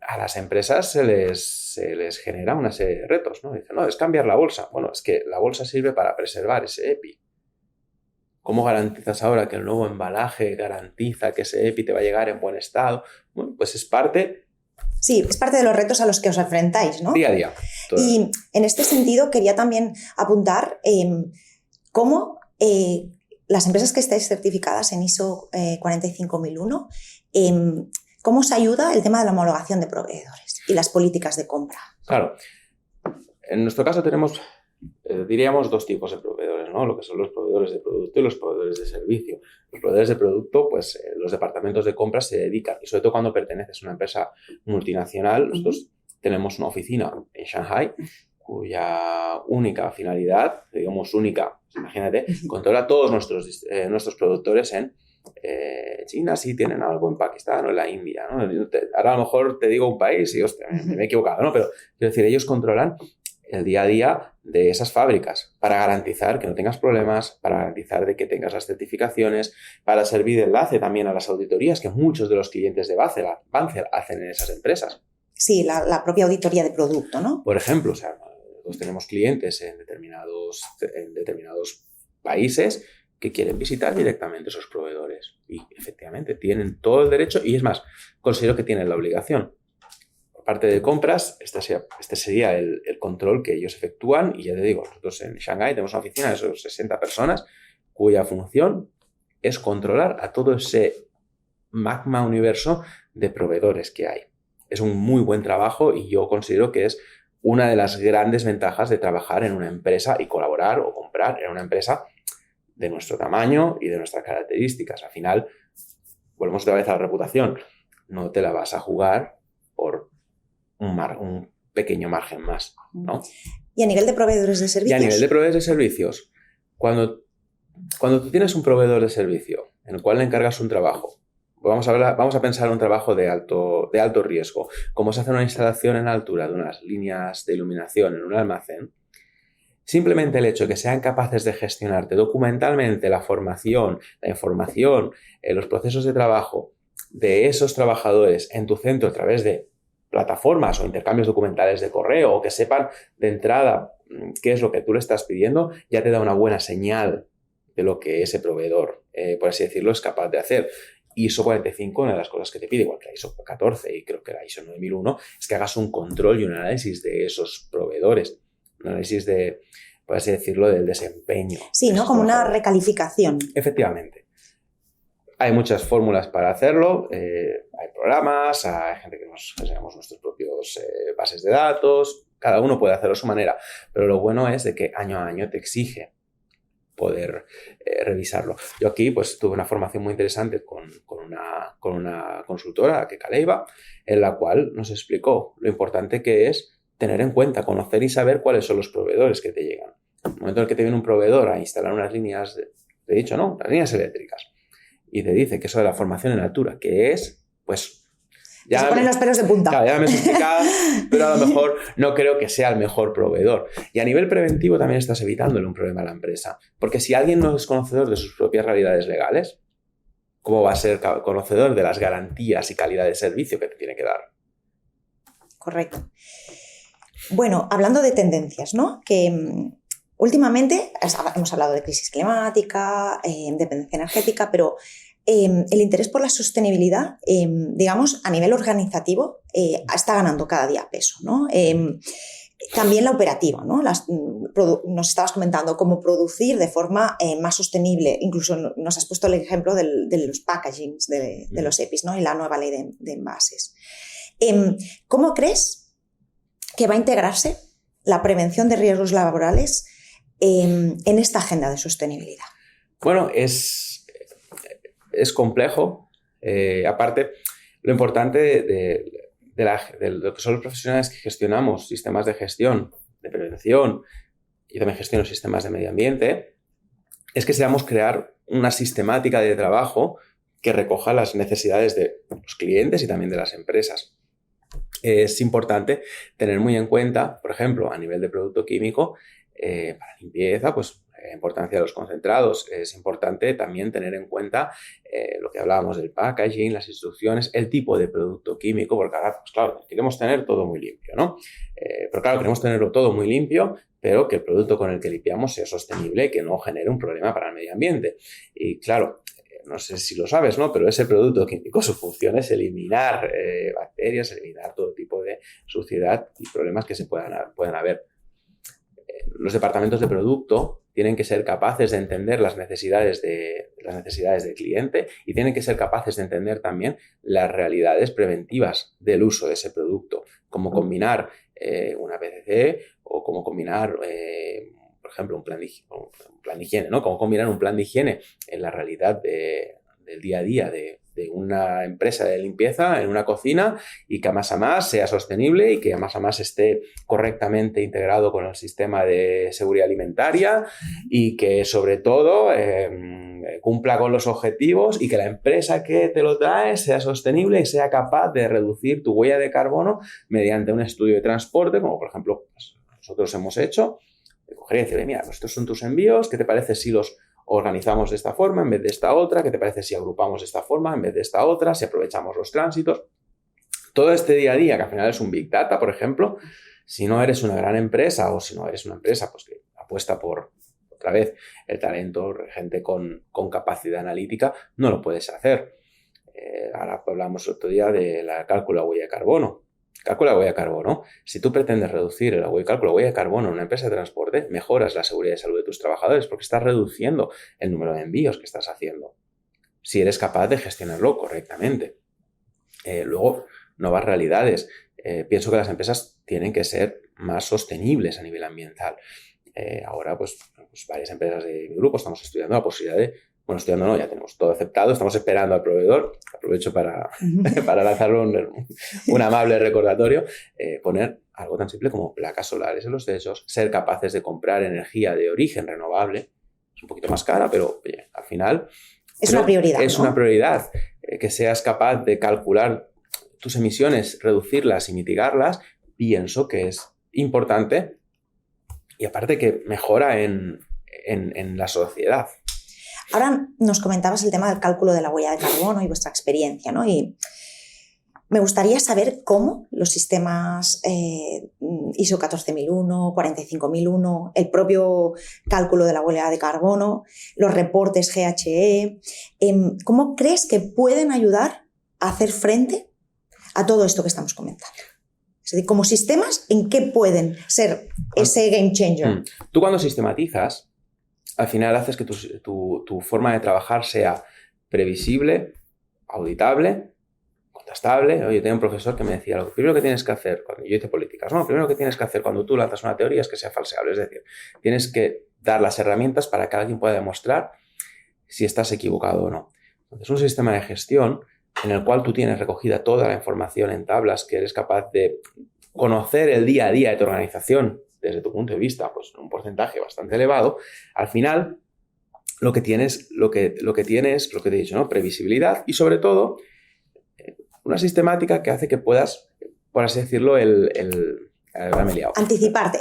a las empresas se les genera una serie de retos, ¿no? Dicen, no, es cambiar la bolsa. Bueno, es que la bolsa sirve para preservar ese EPI. ¿Cómo garantizas ahora que el nuevo embalaje garantiza que ese EPI te va a llegar en buen estado? Bueno, pues es parte... Sí, es parte de los retos a los que os enfrentáis, ¿no? Día a día. Y en este sentido quería también apuntar cómo las empresas que estáis certificadas en ISO 45001, cómo os ayuda el tema de la homologación de proveedores y las políticas de compra. Claro. En nuestro caso tenemos, diríamos, 2 tipos de proveedores, ¿no? Lo que son los proveedores de producto y los proveedores de servicio. Los proveedores de producto, pues los departamentos de compra se dedican, y sobre todo cuando perteneces a una empresa multinacional, nosotros tenemos una oficina en Shanghai cuya única finalidad, digamos única, imagínate, controla todos nuestros productores en China, si tienen algo en Pakistán o en la India, ¿no? Ahora a lo mejor te digo un país y hostia, me he equivocado, ¿no? Pero quiero decir, ellos controlan el día a día de esas fábricas para garantizar que no tengas problemas, para garantizar de que tengas las certificaciones, para servir de enlace también a las auditorías que muchos de los clientes de Banzer hacen en esas empresas. Sí, la propia auditoría de producto, ¿no? Por ejemplo, o sea, nosotros tenemos clientes en determinados países que quieren visitar directamente esos proveedores. Y efectivamente tienen todo el derecho y es más, considero que tienen la obligación. Por parte de compras, este sería el control que ellos efectúan y ya te digo, nosotros en Shanghái tenemos una oficina de esos 60 personas cuya función es controlar a todo ese magma universo de proveedores que hay. Es un muy buen trabajo y yo considero que es una de las grandes ventajas de trabajar en una empresa y colaborar o comprar en una empresa de nuestro tamaño y de nuestras características. Al final, volvemos otra vez a la reputación. No te la vas a jugar por un pequeño margen más, ¿no? Y a nivel de proveedores de servicios. Y a nivel de proveedores de servicios, cuando tú tienes un proveedor de servicio en el cual le encargas un trabajo, vamos a pensar en un trabajo de alto riesgo, como se hace una instalación en altura de unas líneas de iluminación en un almacén. Simplemente el hecho de que sean capaces de gestionarte documentalmente la formación, la información, los procesos de trabajo de esos trabajadores en tu centro a través de plataformas o intercambios documentales de correo, o que sepan de entrada qué es lo que tú le estás pidiendo, ya te da una buena señal de lo que ese proveedor, por así decirlo, es capaz de hacer. ISO 45, una de las cosas que te pide, igual que la ISO 14 y creo que la ISO 9001, es que hagas un control y un análisis de esos proveedores. Un análisis de, por así decirlo, del desempeño. Sí, ¿no? Como una recalificación. Efectivamente. Hay muchas fórmulas para hacerlo. Hay programas, hay gente que nos generamos nuestros propios bases de datos. Cada uno puede hacerlo a su manera. Pero lo bueno es de que año a año te exige poder revisarlo. Yo aquí pues tuve una formación muy interesante con una consultora, que Kaleiva, en la cual nos explicó lo importante que es tener en cuenta, conocer y saber cuáles son los proveedores que te llegan. En el momento en el que te viene un proveedor a instalar unas líneas, las líneas eléctricas, y te dice que eso de la formación en altura, que es, pues... ya se ponen los pelos de punta. Claro, ya me has explicado, pero a lo mejor no creo que sea el mejor proveedor. Y a nivel preventivo también estás evitándole un problema a la empresa. Porque si alguien no es conocedor de sus propias realidades legales, ¿cómo va a ser conocedor de las garantías y calidad de servicio que te tiene que dar? Correcto. Bueno, hablando de tendencias, ¿no? Que últimamente hemos hablado de crisis climática, dependencia energética, pero el interés por la sostenibilidad, digamos, a nivel organizativo, está ganando cada día peso, ¿no? También la operativa, ¿no? Nos estabas comentando cómo producir de forma más sostenible. Incluso nos has puesto el ejemplo de los packagings de los EPIs, ¿no? Y la nueva ley de envases. ¿Cómo crees que va a integrarse la prevención de riesgos laborales en esta agenda de sostenibilidad? Bueno, es complejo. Aparte, lo importante de lo que son los profesionales que gestionamos sistemas de gestión, de prevención y también gestionamos sistemas de medio ambiente, es que sepamos crear una sistemática de trabajo que recoja las necesidades de los clientes y también de las empresas. Es importante tener muy en cuenta, por ejemplo, a nivel de producto químico, para limpieza, pues la importancia de los concentrados. Es importante también tener en cuenta lo que hablábamos del packaging, las instrucciones, el tipo de producto químico, porque ahora, pues claro, queremos tener todo muy limpio, ¿no? Pero claro, queremos tenerlo todo muy limpio, pero que el producto con el que limpiamos sea sostenible y que no genere un problema para el medio ambiente. Y claro, no sé si lo sabes, ¿no? Pero ese producto químico, su función es eliminar bacterias, eliminar todo tipo de suciedad y problemas que se puedan haber. Los departamentos de producto tienen que ser capaces de entender las necesidades del cliente y tienen que ser capaces de entender también las realidades preventivas del uso de ese producto, cómo combinar una PCC o cómo combinar por ejemplo, un plan de higiene, ¿no? Cómo combinar un plan de higiene en la realidad del día a día de una empresa de limpieza en una cocina y que a más sea sostenible y que a más esté correctamente integrado con el sistema de seguridad alimentaria y que sobre todo cumpla con los objetivos y que la empresa que te lo trae sea sostenible y sea capaz de reducir tu huella de carbono mediante un estudio de transporte, como por ejemplo pues, nosotros hemos hecho. Coger y decirle, mira, estos son tus envíos, ¿qué te parece si los organizamos de esta forma en vez de esta otra? ¿Qué te parece si agrupamos de esta forma en vez de esta otra? Si aprovechamos los tránsitos. Todo este día a día, que al final es un Big Data, por ejemplo, Si no eres una gran empresa o si no eres una empresa pues, que apuesta por, otra vez, el talento, gente con capacidad analítica, no lo puedes hacer. Ahora hablamos otro día de la cálculo de huella de carbono. Cálculo de huella de carbono. Si tú pretendes reducir el cálculo de huella de carbono en una empresa de transporte, mejoras la seguridad y salud de tus trabajadores porque estás reduciendo el número de envíos que estás haciendo. Si eres capaz de gestionarlo correctamente. Luego, nuevas realidades. Pienso que las empresas tienen que ser más sostenibles a nivel ambiental. Ahora, pues varias empresas de mi grupo estamos estudiando la posibilidad de, bueno, estudiando no, ya tenemos todo aceptado, estamos esperando al proveedor, aprovecho para lanzarle un amable recordatorio, poner algo tan simple como placas solares en los techos, ser capaces de comprar energía de origen renovable, es un poquito más cara, pero oye, al final... Es una prioridad, es, ¿no? Una prioridad, que seas capaz de calcular tus emisiones, reducirlas y mitigarlas, pienso que es importante y aparte que mejora en la sociedad. Ahora nos comentabas el tema del cálculo de la huella de carbono y vuestra experiencia, ¿no? Y me gustaría saber cómo los sistemas ISO 14001, 45001, el propio cálculo de la huella de carbono, los reportes GHE, ¿cómo crees que pueden ayudar a hacer frente a todo esto que estamos comentando? Es decir, como sistemas, ¿en qué pueden ser ese game changer? Tú cuando sistematizas, al final haces que tu forma de trabajar sea previsible, auditable, contrastable. Oye, tenía un profesor que me decía, lo primero que tienes que hacer, cuando yo hice políticas, lo primero que tienes que hacer cuando tú lanzas una teoría es que sea falseable. Es decir, tienes que dar las herramientas para que alguien pueda demostrar si estás equivocado o no. Entonces, un sistema de gestión en el cual tú tienes recogida toda la información en tablas, que eres capaz de conocer el día a día de tu organización desde tu punto de vista, pues un porcentaje bastante elevado, al final lo que tienes, lo que tienes, lo que te he dicho, ¿no? Previsibilidad y sobre todo una sistemática que hace que puedas, por así decirlo, Anticiparte.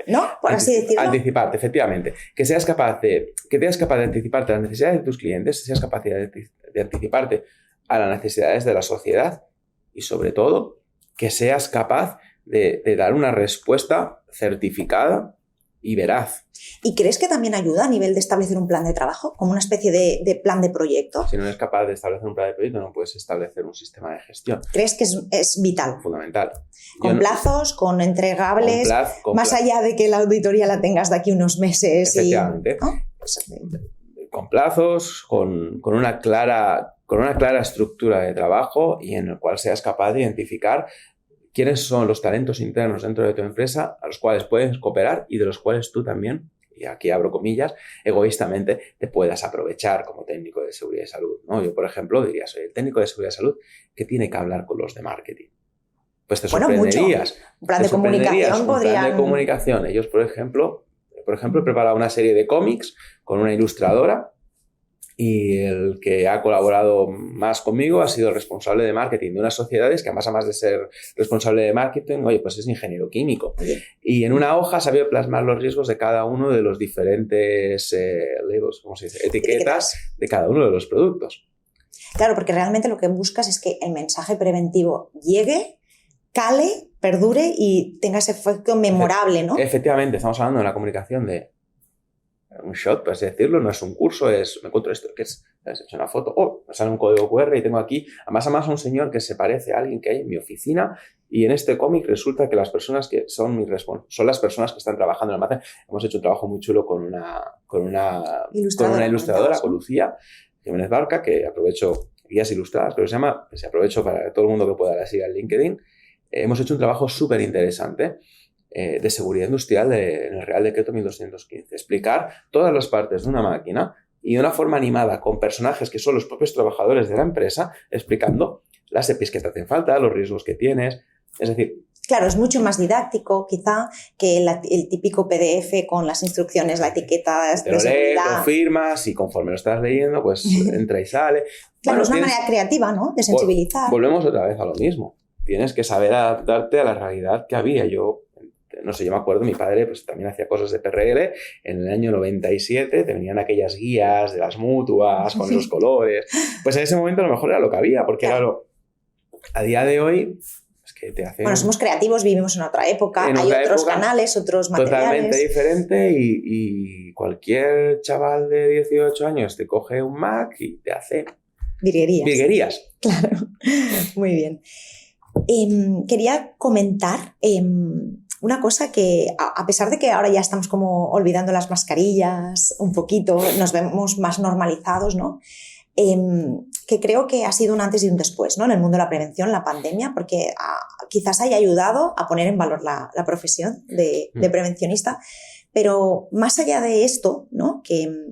¿No? Por así decirlo. Anticiparte, efectivamente. Que seas capaz de anticiparte a las necesidades de tus clientes, seas capaz de anticiparte a las necesidades de la sociedad y sobre todo que seas capaz de dar una respuesta certificada y veraz. ¿Y crees que también ayuda a nivel de establecer un plan de trabajo, como una especie de plan de proyecto? Si no eres capaz de establecer un plan de proyecto, no puedes establecer un sistema de gestión. ¿Crees que es vital? Fundamental. Con plazos, con entregables, más allá de que la auditoría la tengas de aquí unos meses. Efectivamente. ¿No? Con plazos, con una clara estructura de trabajo y en el cual seas capaz de identificar quiénes son los talentos internos dentro de tu empresa a los cuales puedes cooperar y de los cuales tú también, y aquí abro comillas, egoístamente te puedas aprovechar como técnico de seguridad y salud, ¿no? Yo, por ejemplo, diría, soy el técnico de seguridad y salud que tiene que hablar con los de marketing. Pues te sorprenderías. Mucho. Un plan de comunicación podrían... plan de comunicación. Ellos, por ejemplo, he preparado una serie de cómics con una ilustradora y el que ha colaborado más conmigo ha sido el responsable de marketing de unas sociedades que además de ser responsable de marketing, oye, pues es ingeniero químico. Y en una hoja sabía plasmar los riesgos de cada uno de los diferentes labels, ¿cómo se dice? Etiquetas de cada uno de los productos. Claro, porque realmente lo que buscas es que el mensaje preventivo llegue, cale, perdure y tenga ese efecto memorable, ¿no? Efectivamente, estamos hablando de una comunicación de un shot, por así decirlo, no es un curso, me encuentro esto, que es, ¿has hecho una foto? Me sale un código QR y tengo aquí, además a un señor que se parece a alguien que hay en mi oficina y en este cómic resulta que las personas que son las personas que están trabajando en el almacén. Hemos hecho un trabajo muy chulo con una ilustradora, con Lucía Jiménez Barca, que aprovecho, guías ilustradas, pero se aprovecho para todo el mundo que pueda la siga en LinkedIn. Hemos hecho un trabajo súper interesante de seguridad industrial en el Real Decreto 1215. Explicar todas las partes de una máquina y de una forma animada con personajes que son los propios trabajadores de la empresa, explicando las EPIs que te hacen falta, los riesgos que tienes. Es decir... Claro, es mucho más didáctico quizá que el típico PDF con las instrucciones, la etiqueta te lo lees, lo firmas y conforme lo estás leyendo, pues entra y sale. Claro, es una manera creativa, ¿no? De sensibilizar. Volvemos otra vez a lo mismo. Tienes que saber adaptarte a la realidad que había. Yo me acuerdo, mi padre pues también hacía cosas de PRL. En el año 97 te venían aquellas guías de las mutuas con los colores. Pues en ese momento a lo mejor era lo que había, porque claro, a día de hoy es que te hacen... Bueno, somos creativos, vivimos en otra época, hay otros canales, otros materiales. Totalmente diferente y cualquier chaval de 18 años te coge un Mac y te hace... Virguerías. Claro, muy bien. Quería comentar una cosa que, a pesar de que ahora ya estamos como olvidando las mascarillas un poquito, nos vemos más normalizados, ¿no? Que creo que ha sido un antes y un después, ¿no? En el mundo de la prevención, la pandemia, porque quizás haya ayudado a poner en valor la profesión de prevencionista, pero más allá de esto, ¿no? Que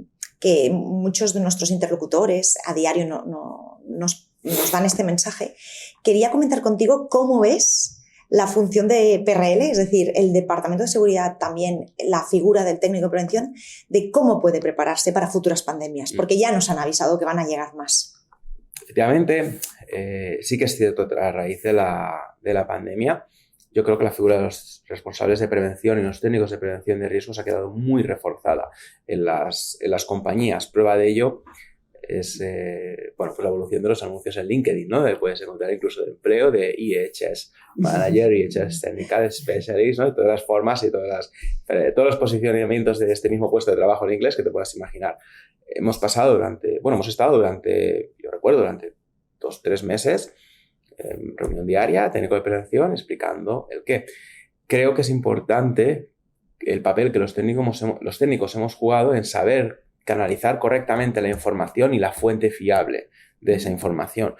muchos de nuestros interlocutores a diario nos dan este mensaje, quería comentar contigo cómo ves la función de PRL, es decir, el Departamento de Seguridad, también la figura del técnico de prevención, de cómo puede prepararse para futuras pandemias, porque ya nos han avisado que van a llegar más. Efectivamente, sí que es cierto, a raíz de la pandemia, yo creo que la figura de los responsables de prevención y los técnicos de prevención de riesgos ha quedado muy reforzada en las compañías. Prueba de ello es pues la evolución de los anuncios en LinkedIn, ¿no? Puedes encontrar incluso de empleo de EHS Manager, EHS Technical Specialist, ¿no? De todas las formas y todos los posicionamientos de este mismo puesto de trabajo en inglés que te puedas imaginar. Hemos estado durante 2-3 meses en reunión diaria, técnico de prevención, explicando el qué. Creo que es importante el papel que los técnicos hemos jugado en saber canalizar correctamente la información y la fuente fiable de esa información.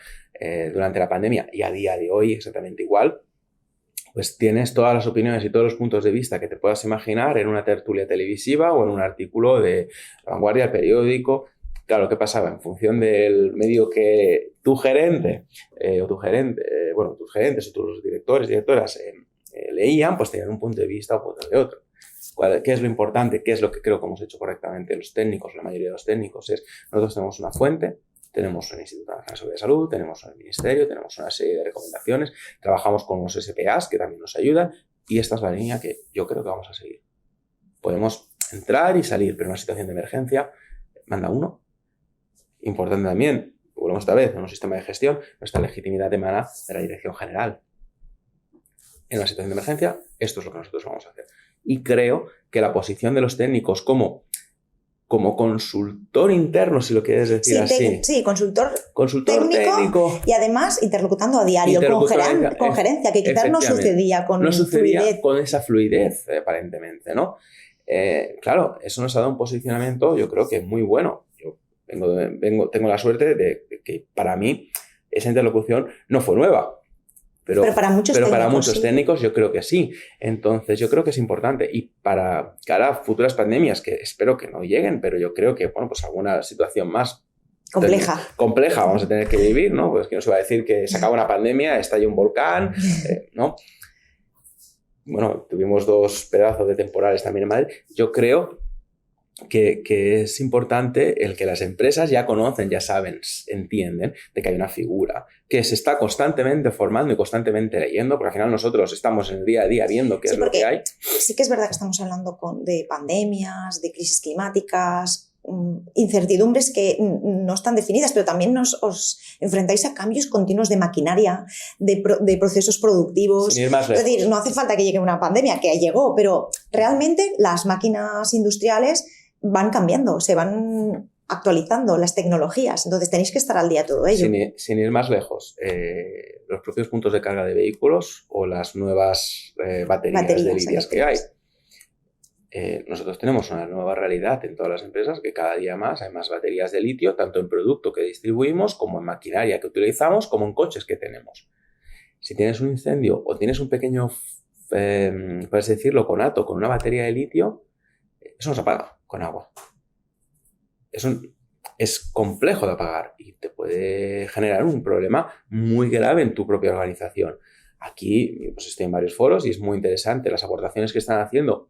Durante la pandemia y a día de hoy exactamente igual, pues tienes todas las opiniones y todos los puntos de vista que te puedas imaginar en una tertulia televisiva o en un artículo de La Vanguardia, el periódico. Claro, ¿qué pasaba? En función del medio que tus gerentes o tus directoras leían, pues tenían un punto de vista o otro de otro. ¿Qué es lo importante? ¿Qué es lo que creo que hemos hecho correctamente los técnicos? La mayoría de los técnicos nosotros tenemos una fuente, tenemos un Instituto Nacional de Salud, tenemos el Ministerio, tenemos una serie de recomendaciones, trabajamos con unos SPAs que también nos ayudan y esta es la línea que yo creo que vamos a seguir. Podemos entrar y salir, pero en una situación de emergencia manda uno. Importante también, volvemos esta vez en un sistema de gestión, nuestra legitimidad emana de la Dirección General. En una situación de emergencia, esto es lo que nosotros vamos a hacer. Y creo que la posición de los técnicos como consultor interno, si lo quieres decir así. Sí, consultor técnico. Y además interlocutando a diario con gerencia, que quizás no sucedía con fluidez. Con esa fluidez, aparentemente, ¿no? Claro, eso nos ha dado un posicionamiento, yo creo que muy bueno. Yo tengo la suerte de que para mí esa interlocución no fue nueva. Pero para muchos técnicos yo creo que sí. Entonces yo creo que es importante y para cara a futuras pandemias que espero que no lleguen, pero yo creo que pues alguna situación más compleja vamos a tener que vivir, ¿no? Pues que no se va a decir que se acaba una pandemia, estalla un volcán, ¿no? Bueno, tuvimos 2 pedazos de temporales también en Madrid. Yo creo que es importante el que las empresas ya conocen, ya saben, entienden de que hay una figura que se está constantemente formando y constantemente leyendo, porque al final nosotros estamos en el día a día viendo qué es lo que hay. Sí que es verdad que estamos hablando de pandemias, de crisis climáticas, incertidumbres que no están definidas, pero también os enfrentáis a cambios continuos de maquinaria, de procesos productivos. Sin ir más lejos. Es decir, no hace falta que llegue una pandemia, que llegó, pero realmente las máquinas industriales van cambiando, se van actualizando las tecnologías, entonces tenéis que estar al día de todo ello. Sin ir más lejos, los propios puntos de carga de vehículos o las nuevas baterías de litios que hay. Nosotros tenemos una nueva realidad en todas las empresas que cada día más hay más baterías de litio, tanto en producto que distribuimos como en maquinaria que utilizamos como en coches que tenemos. Si tienes un incendio o tienes un pequeño, puedes decirlo, conato con una batería de litio, eso no se apaga con agua. Eso es complejo de apagar y te puede generar un problema muy grave en tu propia organización. Aquí pues estoy en varios foros y es muy interesante las aportaciones que están haciendo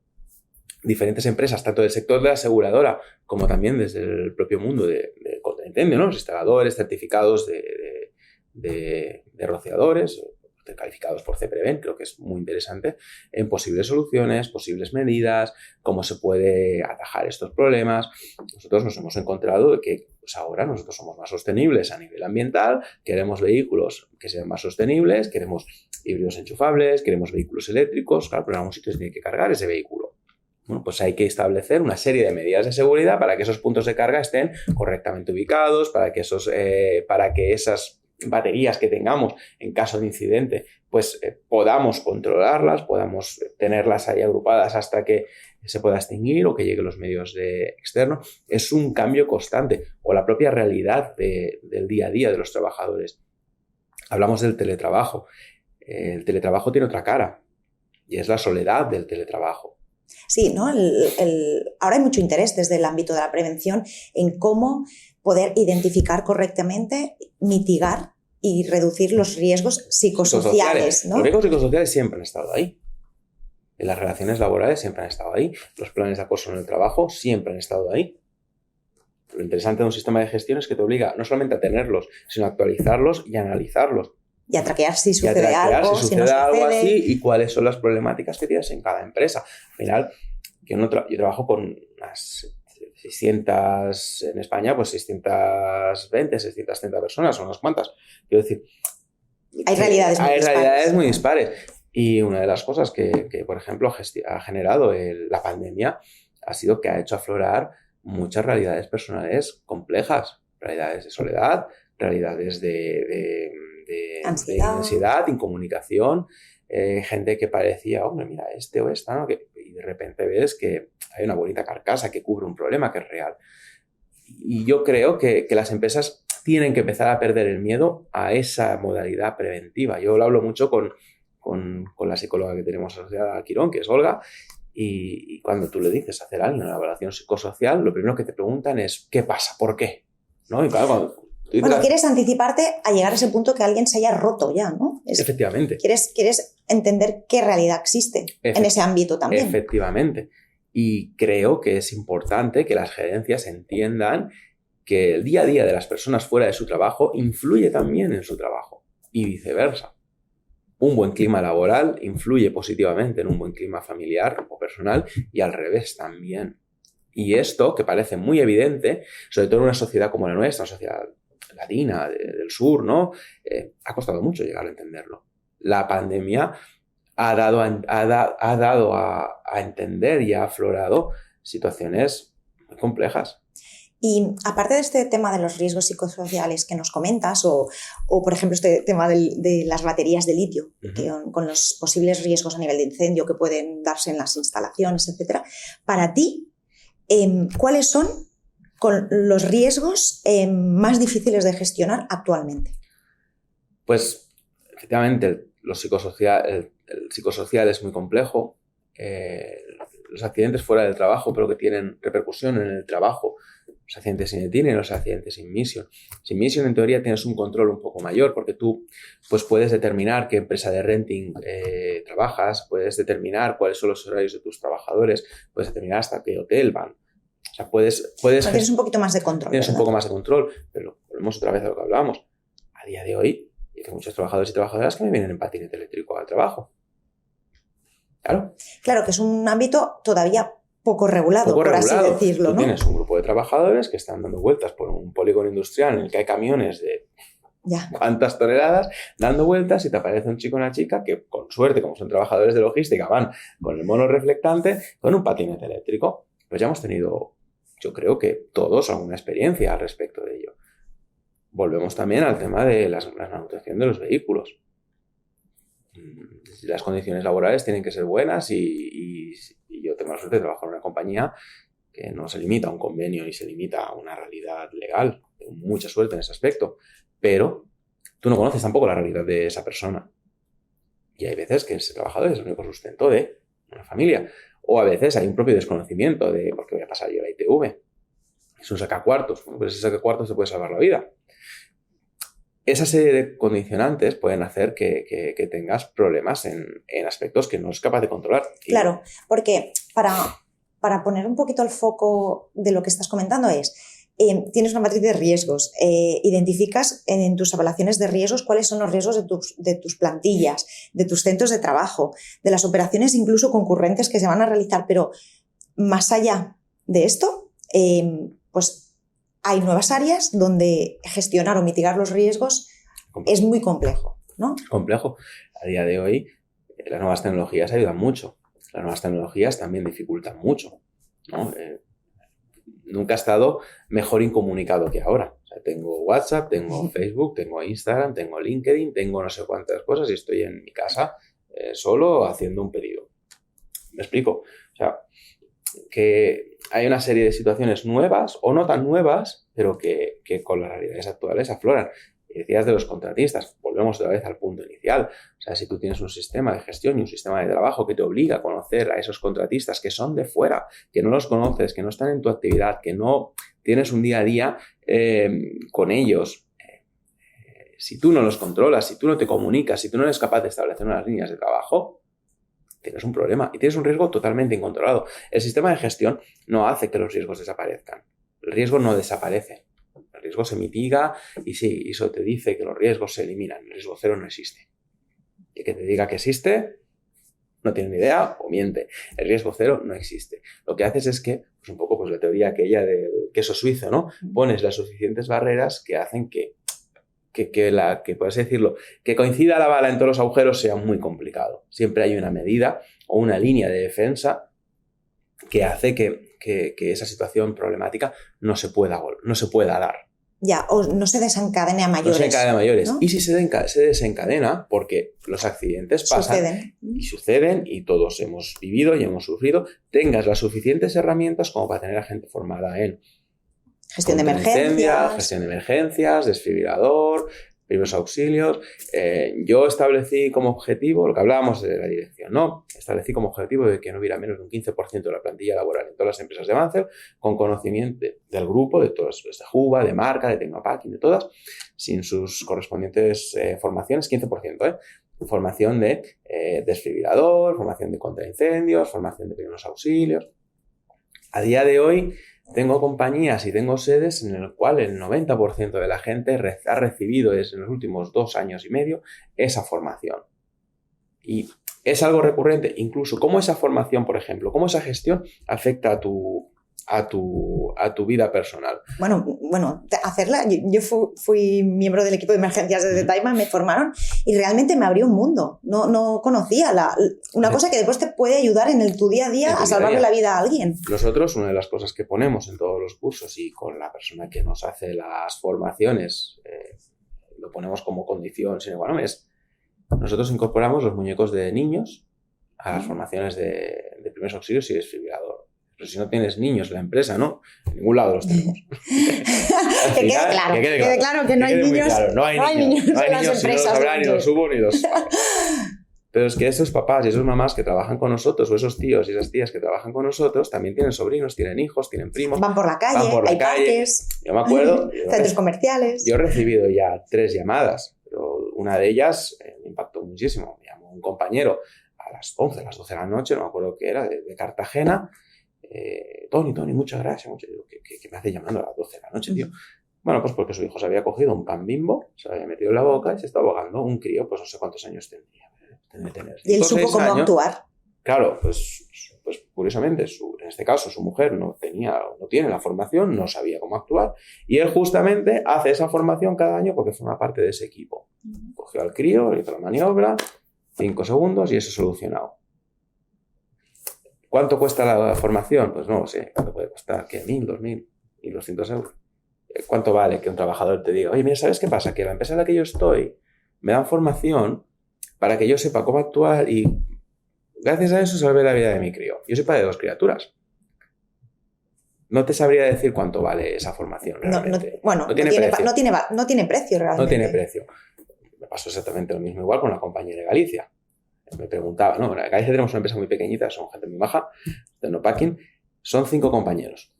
diferentes empresas, tanto del sector de la aseguradora como también desde el propio mundo de contra incendio, ¿no? Los instaladores, certificados de rociadores, calificados por CEPREVEN, creo que es muy interesante, en posibles soluciones, posibles medidas, cómo se puede atajar estos problemas. Nosotros nos hemos encontrado de que Pues ahora nosotros somos más sostenibles a nivel ambiental, queremos vehículos que sean más sostenibles, queremos híbridos enchufables, queremos vehículos eléctricos, claro, pero en algún sitio se tiene que cargar ese vehículo. Bueno, pues hay que establecer una serie de medidas de seguridad para que esos puntos de carga estén correctamente ubicados, para que esas baterías que tengamos en caso de incidente, pues podamos controlarlas, podamos tenerlas ahí agrupadas hasta que se pueda extinguir o que lleguen los medios externos. Es un cambio constante, o la propia realidad del día a día de los trabajadores. Hablamos del teletrabajo. El teletrabajo tiene otra cara y es la soledad del teletrabajo. Sí, ¿no? Ahora hay mucho interés desde el ámbito de la prevención en cómo poder identificar correctamente, mitigar y reducir los riesgos psicosociales, ¿no? Los riesgos psicosociales siempre han estado ahí. En las relaciones laborales siempre han estado ahí. Los planes de acoso en el trabajo siempre han estado ahí. Lo interesante de un sistema de gestión es que te obliga no solamente a tenerlos, sino a actualizarlos y a analizarlos. Y a traquear si sucede algo, si no algo así y cuáles son las problemáticas que tienes en cada empresa. Al final, yo trabajo con unas 600, en España, pues 620, 630 personas, son unas cuantas. Quiero decir, hay realidades muy dispares. Y una de las cosas que por ejemplo, ha generado la pandemia ha sido que ha hecho aflorar muchas realidades personales complejas. Realidades de soledad, realidades de ansiedad, incomunicación, gente que parecía, hombre, mira, este o esta, ¿no? Y de repente ves que hay una bonita carcasa que cubre un problema que es real. Y yo creo que las empresas tienen que empezar a perder el miedo a esa modalidad preventiva. Yo lo hablo mucho con la psicóloga que tenemos asociada a Quirón, que es Olga, y cuando tú le dices hacer a alguien una evaluación psicosocial, lo primero que te preguntan es ¿qué pasa? ¿Por qué? ¿No? Y claro, quieres anticiparte a llegar a ese punto que alguien se haya roto ya, ¿no? Efectivamente. Quieres entender qué realidad existe en ese ámbito también. Efectivamente. Y creo que es importante que las gerencias entiendan que el día a día de las personas fuera de su trabajo influye también en su trabajo y viceversa. Un buen clima laboral influye positivamente en un buen clima familiar o personal y al revés también. Y esto, que parece muy evidente, sobre todo en una sociedad como la nuestra, una sociedad latina, del sur, ¿no? Ha costado mucho llegar a entenderlo. La pandemia ha dado a entender y ha aflorado situaciones muy complejas. Y aparte de este tema de los riesgos psicosociales que nos comentas, o por ejemplo este tema de las baterías de litio, con los posibles riesgos a nivel de incendio que pueden darse en las instalaciones, etcétera, para ti, ¿cuáles son los riesgos más difíciles de gestionar actualmente? Pues efectivamente el psicosocial es muy complejo. Los accidentes fuera del trabajo, pero que tienen repercusión en el trabajo. Los accidentes sin ETIN y los accidentes sin Mission. Sin Mission, en teoría, tienes un control un poco mayor porque tú pues, puedes determinar qué empresa de renting trabajas, puedes determinar cuáles son los horarios de tus trabajadores, puedes determinar hasta qué hotel van. O sea, tienes un poquito más de control. Tienes un poco más de control, pero volvemos otra vez a lo que hablábamos. A día de hoy, hay muchos trabajadores y trabajadoras que me vienen en patinete eléctrico al trabajo. Claro, que es un ámbito todavía poco regulado, así decirlo, ¿no? Tú tienes un grupo de trabajadores que están dando vueltas por un polígono industrial en el que hay camiones de cuántas toneladas dando vueltas y te aparece un chico o una chica que, con suerte, como son trabajadores de logística, van con el mono reflectante con un patinete eléctrico. Pues ya hemos tenido, yo creo que todos, alguna experiencia al respecto de ello. Volvemos también al tema de la manutención de los vehículos. Las condiciones laborales tienen que ser buenas y yo tengo la suerte de trabajar en una compañía que no se limita a un convenio ni se limita a una realidad legal. Tengo mucha suerte en ese aspecto, pero tú no conoces tampoco la realidad de esa persona. Y hay veces que ese trabajador es el único sustento de una familia. O a veces hay un propio desconocimiento de por qué voy a pasar yo la ITV. Es un sacacuartos. Bueno, pues ese sacacuartos te puede salvar la vida. Esa serie de condicionantes pueden hacer que tengas problemas en aspectos que no es capaz de controlar. Claro, porque para poner un poquito el foco de lo que estás comentando tienes una matriz de riesgos, identificas en tus evaluaciones de riesgos cuáles son los riesgos de tus plantillas, de tus centros de trabajo, de las operaciones incluso concurrentes que se van a realizar, pero más allá de esto, pues hay nuevas áreas donde gestionar o mitigar los riesgos es muy complejo, ¿no? Complejo. A día de hoy, las nuevas tecnologías ayudan mucho. Las nuevas tecnologías también dificultan mucho, ¿no? Nunca he estado mejor incomunicado que ahora. O sea, tengo WhatsApp, tengo Facebook, tengo Instagram, tengo LinkedIn, tengo no sé cuántas cosas y estoy en mi casa solo haciendo un pedido. ¿Me explico? O sea, que hay una serie de situaciones nuevas o no tan nuevas, pero que con las realidades actuales afloran. Y decías de los contratistas, volvemos otra vez al punto inicial. O sea, si tú tienes un sistema de gestión y un sistema de trabajo que te obliga a conocer a esos contratistas que son de fuera, que no los conoces, que no están en tu actividad, que no tienes un día a día con ellos, si tú no los controlas, si tú no te comunicas, si tú no eres capaz de establecer unas líneas de trabajo, tienes un problema y tienes un riesgo totalmente incontrolado. El sistema de gestión no hace que los riesgos desaparezcan. El riesgo no desaparece. El riesgo se mitiga y sí, eso te dice que los riesgos se eliminan. El riesgo cero no existe. Y que te diga que existe, no tiene ni idea o miente. El riesgo cero no existe. Lo que haces es que, pues un poco pues la teoría aquella del queso suizo, ¿no? Pones las suficientes barreras que hacen que puedes decirlo, que coincida la bala en todos los agujeros sea muy complicado. Siempre hay una medida o una línea de defensa que hace que esa situación problemática no se pueda dar. Ya, o no se desencadene a mayores. No se desencadene a mayores. ¿No? Y si se desencadena, porque los accidentes pasan suceden y todos hemos vivido y hemos sufrido, tengas las suficientes herramientas como para tener a gente formada en gestión de emergencias. Gestión de emergencias, desfibrilador, primeros auxilios. Yo establecí como objetivo, lo que hablábamos de la dirección, ¿no? Establecí como objetivo de que no hubiera menos de un 15% de la plantilla laboral en todas las empresas de Banzer con conocimiento del grupo, de todas, de Juba, de Marca, de Tecnopacking, de todas, sin sus correspondientes formaciones, 15%, Formación de desfibrilador, formación de contraincendios, formación de primeros auxilios. A día de hoy tengo compañías y tengo sedes en el cual el 90% de la gente ha recibido en los últimos 2 años y medio esa formación. Y es algo recurrente, incluso cómo esa formación, por ejemplo, cómo esa gestión afecta a tu vida personal. Bueno, hacerla. Yo fui miembro del equipo de emergencias desde Taima, me formaron y realmente me abrió un mundo. No conocía una cosa que después te puede ayudar en tu día a día a salvarle la vida a alguien. Nosotros, una de las cosas que ponemos en todos los cursos y con la persona que nos hace las formaciones, lo ponemos como condición sine qua non, es nosotros incorporamos los muñecos de niños a las formaciones de primeros auxilios y desfibrilador. Pero si no tienes niños en la empresa, ¿no? En ningún lado los tenemos. Que quede claro que no hay niños. Claro, no hay niños en las empresas. No los habrá, ni los hubo, ni los... Pero es que esos papás y esas mamás que trabajan con nosotros, o esos tíos y esas tías que trabajan con nosotros, también tienen sobrinos, tienen hijos, tienen primos. Van por la calle, hay parques. Yo me acuerdo. Centros comerciales. Yo he recibido ya 3 llamadas, pero una de ellas me impactó muchísimo. Me llamó un compañero a las 11, a las 12 de la noche, no me acuerdo qué era, de Cartagena. Tony, muchas gracias. ¿Qué me hace llamando a las 12 de la noche, tío? Bueno, pues porque su hijo se había cogido un pan Bimbo, se lo había metido en la boca y se estaba ahogando. Un crío, pues no sé cuántos años tendría. Y él supo cómo actuar. Claro, pues curiosamente, en este caso, su mujer no tiene la formación, no sabía cómo actuar. Y él justamente hace esa formación cada año porque forma parte de ese equipo. Cogió al crío, le hizo la maniobra, 5 segundos y eso solucionado. ¿Cuánto cuesta la formación? Pues no lo sé. ¿Cuánto puede costar? ¿Qué? 1.000, 2.000, 1.200 euros. ¿Cuánto vale que un trabajador te diga, oye, mira, ¿sabes qué pasa? Que la empresa en la que yo estoy me dan formación para que yo sepa cómo actuar y gracias a eso salvé la vida de mi crío. Yo soy padre de 2 criaturas. No te sabría decir cuánto vale esa formación realmente. No tiene precio realmente. No tiene precio. Me pasó exactamente lo mismo igual con la compañía de Galicia. Me preguntaba, ¿no? En Galicia tenemos una empresa muy pequeñita, son gente muy maja, Tecnopacking, son 5 compañeros.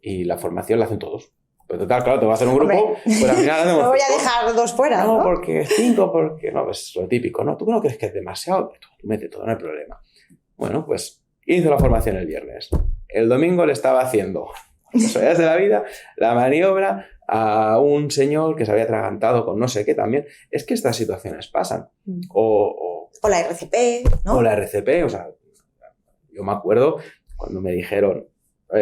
Y la formación la hacen todos. Pues total, claro, te vas a hacer un grupo, pues al final no voy a dejar 2 fuera, ¿no? No, porque 5, porque no, pues lo típico, ¿no? ¿Tú no crees que es demasiado? Tú mete todo, no hay problema. Bueno, pues hizo la formación el viernes. El domingo le estaba haciendo, casualidades de la vida, la maniobra a un señor que se había atragantado con no sé qué también. Es que estas situaciones pasan. O la RCP, ¿no? O la RCP, o sea, yo me acuerdo cuando me dijeron,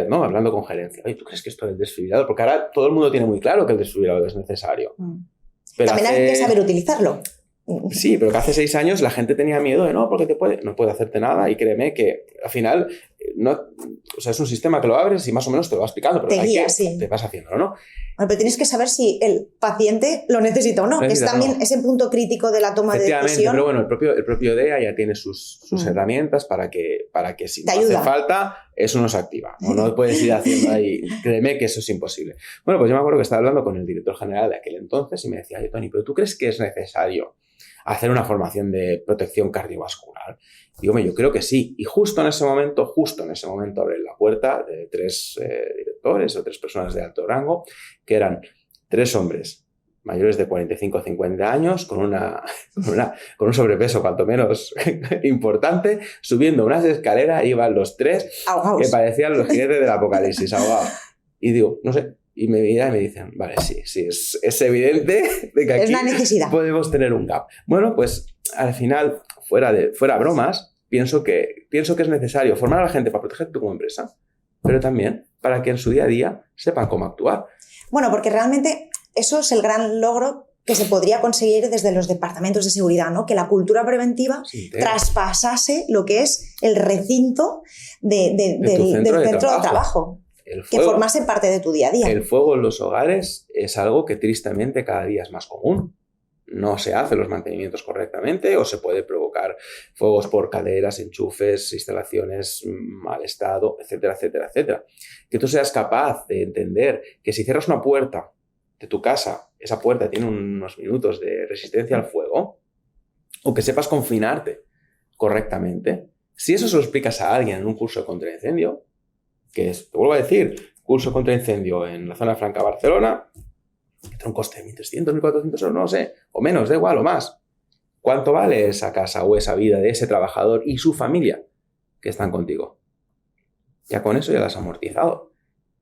¿no? Hablando con gerencia, oye, ¿tú crees que esto del desfibrilador? Porque ahora todo el mundo tiene muy claro que el desfibrilador es necesario. Pero también hay que saber utilizarlo. Sí, pero que hace 6 años la gente tenía miedo de no, porque no puede hacerte nada, y créeme que al final es un sistema que lo abres y más o menos te lo va explicando, pero te vas haciéndolo, ¿no? Bueno, pero tienes que saber si el paciente lo necesita o no, que es también ese punto crítico de la toma de decisión. Pero bueno, el propio DEA ya tiene sus herramientas para que si no hace falta, eso no se activa. No puedes ir haciendo ahí. Créeme que eso es imposible. Bueno, pues yo me acuerdo que estaba hablando con el director general de aquel entonces y me decía, oye, Tony, ¿pero tú crees que es necesario hacer una formación de protección cardiovascular? Digo, yo creo que sí. Y justo en ese momento abren la puerta de 3 directores o 3 personas de alto rango, que eran 3 hombres mayores de 45 o 50 años, con un sobrepeso cuanto menos importante, subiendo unas escaleras, iban los 3 ahogados, que parecían los jinetes del apocalipsis, ahogados. Y digo, no sé, y me miran y me dicen, vale, sí, es evidente de que aquí podemos tener un gap. Bueno, pues al final, fuera bromas, pienso que es necesario formar a la gente para protegerte tú como empresa, pero también para que en su día a día sepan cómo actuar. Bueno, porque realmente eso es el gran logro que se podría conseguir desde los departamentos de seguridad, ¿no? Que la cultura preventiva traspasase lo que es el recinto del centro de trabajo. Que formase parte de tu día a día. El fuego en los hogares es algo que tristemente cada día es más común. No se hacen los mantenimientos correctamente o se puede provocar fuegos por calderas, enchufes, instalaciones mal estado, etcétera, etcétera, etcétera. Que tú seas capaz de entender que si cierras una puerta de tu casa, esa puerta tiene unos minutos de resistencia al fuego, o que sepas confinarte correctamente. Si eso se lo explicas a alguien en un curso de contraincendio, que es, te vuelvo a decir, curso contra incendio en la zona franca Barcelona, que tiene un coste de 1.300, 1.400 euros, no sé, o menos, da igual, o más. ¿Cuánto vale esa casa o esa vida de ese trabajador y su familia que están contigo? Ya con eso ya las has amortizado.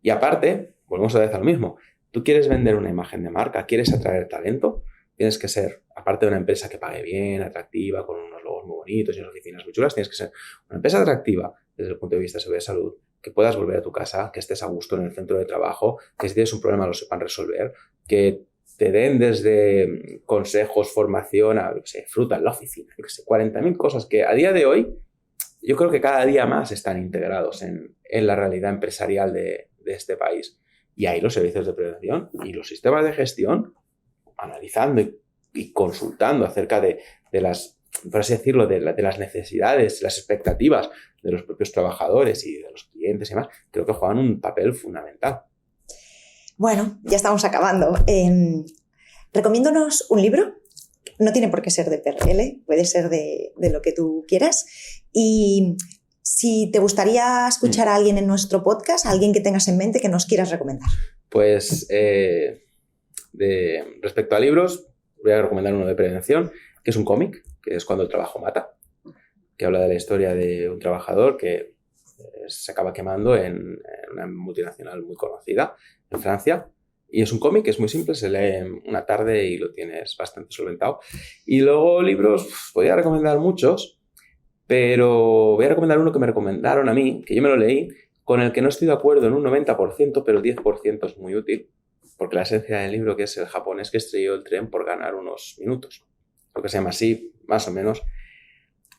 Y aparte, volvemos a decir lo mismo, tú quieres vender una imagen de marca, quieres atraer talento, tienes que ser, aparte de una empresa que pague bien, atractiva, con unos logos muy bonitos y unas oficinas muy chulas, tienes que ser una empresa atractiva desde el punto de vista de seguridad y salud, que puedas volver a tu casa, que estés a gusto en el centro de trabajo, que si tienes un problema lo sepan resolver, que te den desde consejos, formación, a fruta en la oficina, 40.000 cosas que a día de hoy yo creo que cada día más están integrados en la realidad empresarial de este país. Y ahí los servicios de prevención y los sistemas de gestión, analizando y consultando acerca de las, por así decirlo, de las necesidades, las expectativas de los propios trabajadores y de los clientes y demás, creo que juegan un papel fundamental. Bueno, ya estamos acabando. Recomiéndonos un libro. No tiene por qué ser de PRL, puede ser de lo que tú quieras. Y si te gustaría escuchar a alguien en nuestro podcast, a alguien que tengas en mente que nos quieras recomendar. Pues respecto a libros, voy a recomendar uno de prevención, que es un cómic, que es Cuando el trabajo mata, que habla de la historia de un trabajador que se acaba quemando en una multinacional muy conocida en Francia. Y es un cómic que es muy simple, se lee en una tarde y lo tienes bastante solventado. Y luego libros, podría recomendar muchos, pero voy a recomendar uno que me recomendaron a mí, que yo me lo leí, con el que no estoy de acuerdo en un 90%, pero el 10% es muy útil, porque la esencia del libro, que es el japonés que estrelló el tren por ganar unos minutos, lo que se llama así, más o menos,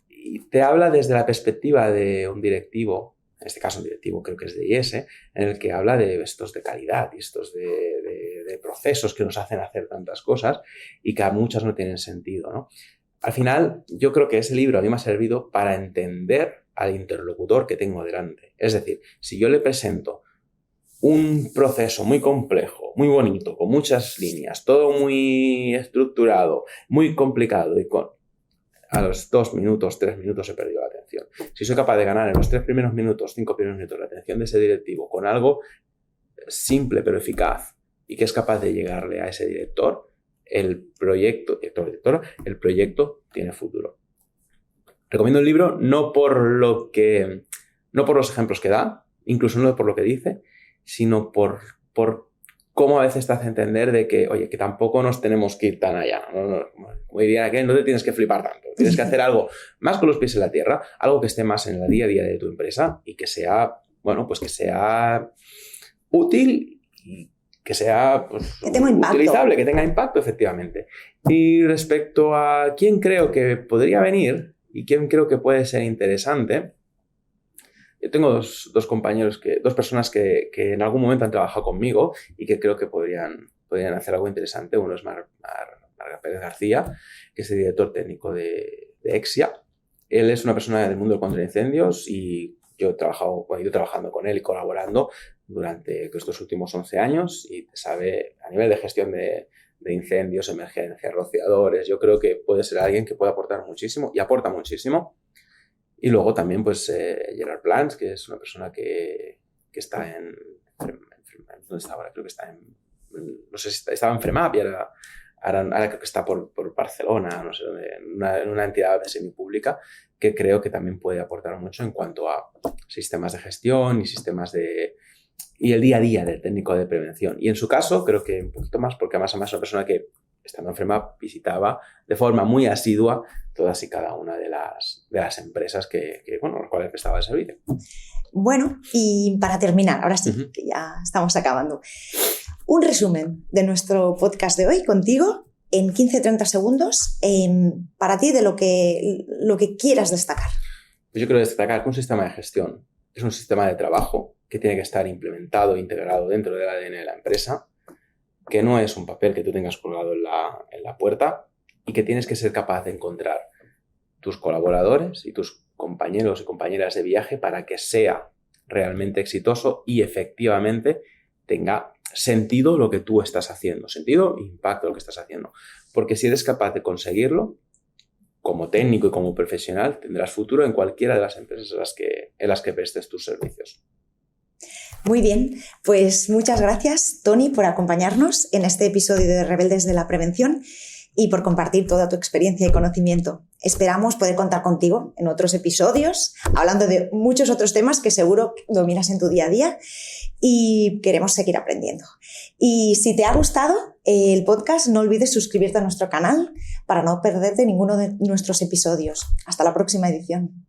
y te habla desde la perspectiva de un directivo, en este caso un directivo creo que es de IS, en el que habla de estos de calidad y estos de procesos que nos hacen hacer tantas cosas y que a muchas no tienen sentido, ¿no? Al final, yo creo que ese libro a mí me ha servido para entender al interlocutor que tengo delante. Es decir, si yo le presento un proceso muy complejo, muy bonito, con muchas líneas, todo muy estructurado, muy complicado y a los 2 minutos, 3 minutos he perdido la atención. Si soy capaz de ganar en los 3 primeros minutos, 5 primeros minutos la atención de ese directivo con algo simple pero eficaz y que es capaz de llegarle a ese director, el proyecto tiene futuro. Recomiendo el libro no por los ejemplos que da, incluso no por lo que dice, sino por cómo a veces te hace entender de que, oye, que tampoco nos tenemos que ir tan allá. No, como dirían aquel, no te tienes que flipar tanto. Tienes que hacer algo más con los pies en la tierra, algo que esté más en el día a día de tu empresa y que sea bueno, pues que sea útil y que sea pues, que tenga impacto. Utilizable, que tenga impacto, efectivamente. Y respecto a quién creo que podría venir y quién creo que puede ser interesante, yo tengo dos compañeros, dos personas que en algún momento han trabajado conmigo y que creo que podrían hacer algo interesante. Uno es Marc Pérez García, que es el director técnico de EXIA. Él es una persona del mundo del control de incendios y yo he ido trabajando con él y colaborando durante estos últimos 11 años y sabe a nivel de gestión de incendios, emergencias, rociadores. Yo creo que puede ser alguien que puede aportar muchísimo y aporta muchísimo. Y luego también pues Gerard Plans, que es una persona que está en... ¿Dónde está ahora? Creo que está en... No sé si estaba en FREMAP y ahora creo que está por Barcelona, no sé, en una entidad semipública que creo que también puede aportar mucho en cuanto a sistemas de gestión y y el día a día del técnico de prevención. Y en su caso creo que un poquito más, porque además es una persona que, estando en FREMAP, visitaba de forma muy asidua todas y cada una de las empresas a las cuales prestaba el servicio. Bueno, y para terminar, ahora sí, que ya estamos acabando, un resumen de nuestro podcast de hoy contigo en 15-30 segundos para ti de lo que quieras destacar. Pues yo quiero destacar que un sistema de gestión es un sistema de trabajo que tiene que estar implementado e integrado dentro del ADN de la empresa, que no es un papel que tú tengas colgado en la puerta y que tienes que ser capaz de encontrar tus colaboradores y tus compañeros y compañeras de viaje para que sea realmente exitoso y efectivamente tenga sentido lo que tú estás haciendo, sentido e impacto lo que estás haciendo. Porque si eres capaz de conseguirlo, como técnico y como profesional, tendrás futuro en cualquiera de las empresas en las que prestes tus servicios. Muy bien, pues muchas gracias, Toni, por acompañarnos en este episodio de Rebeldes de la Prevención y por compartir toda tu experiencia y conocimiento. Esperamos poder contar contigo en otros episodios, hablando de muchos otros temas que seguro dominas en tu día a día y queremos seguir aprendiendo. Y si te ha gustado el podcast, no olvides suscribirte a nuestro canal para no perderte ninguno de nuestros episodios. Hasta la próxima edición.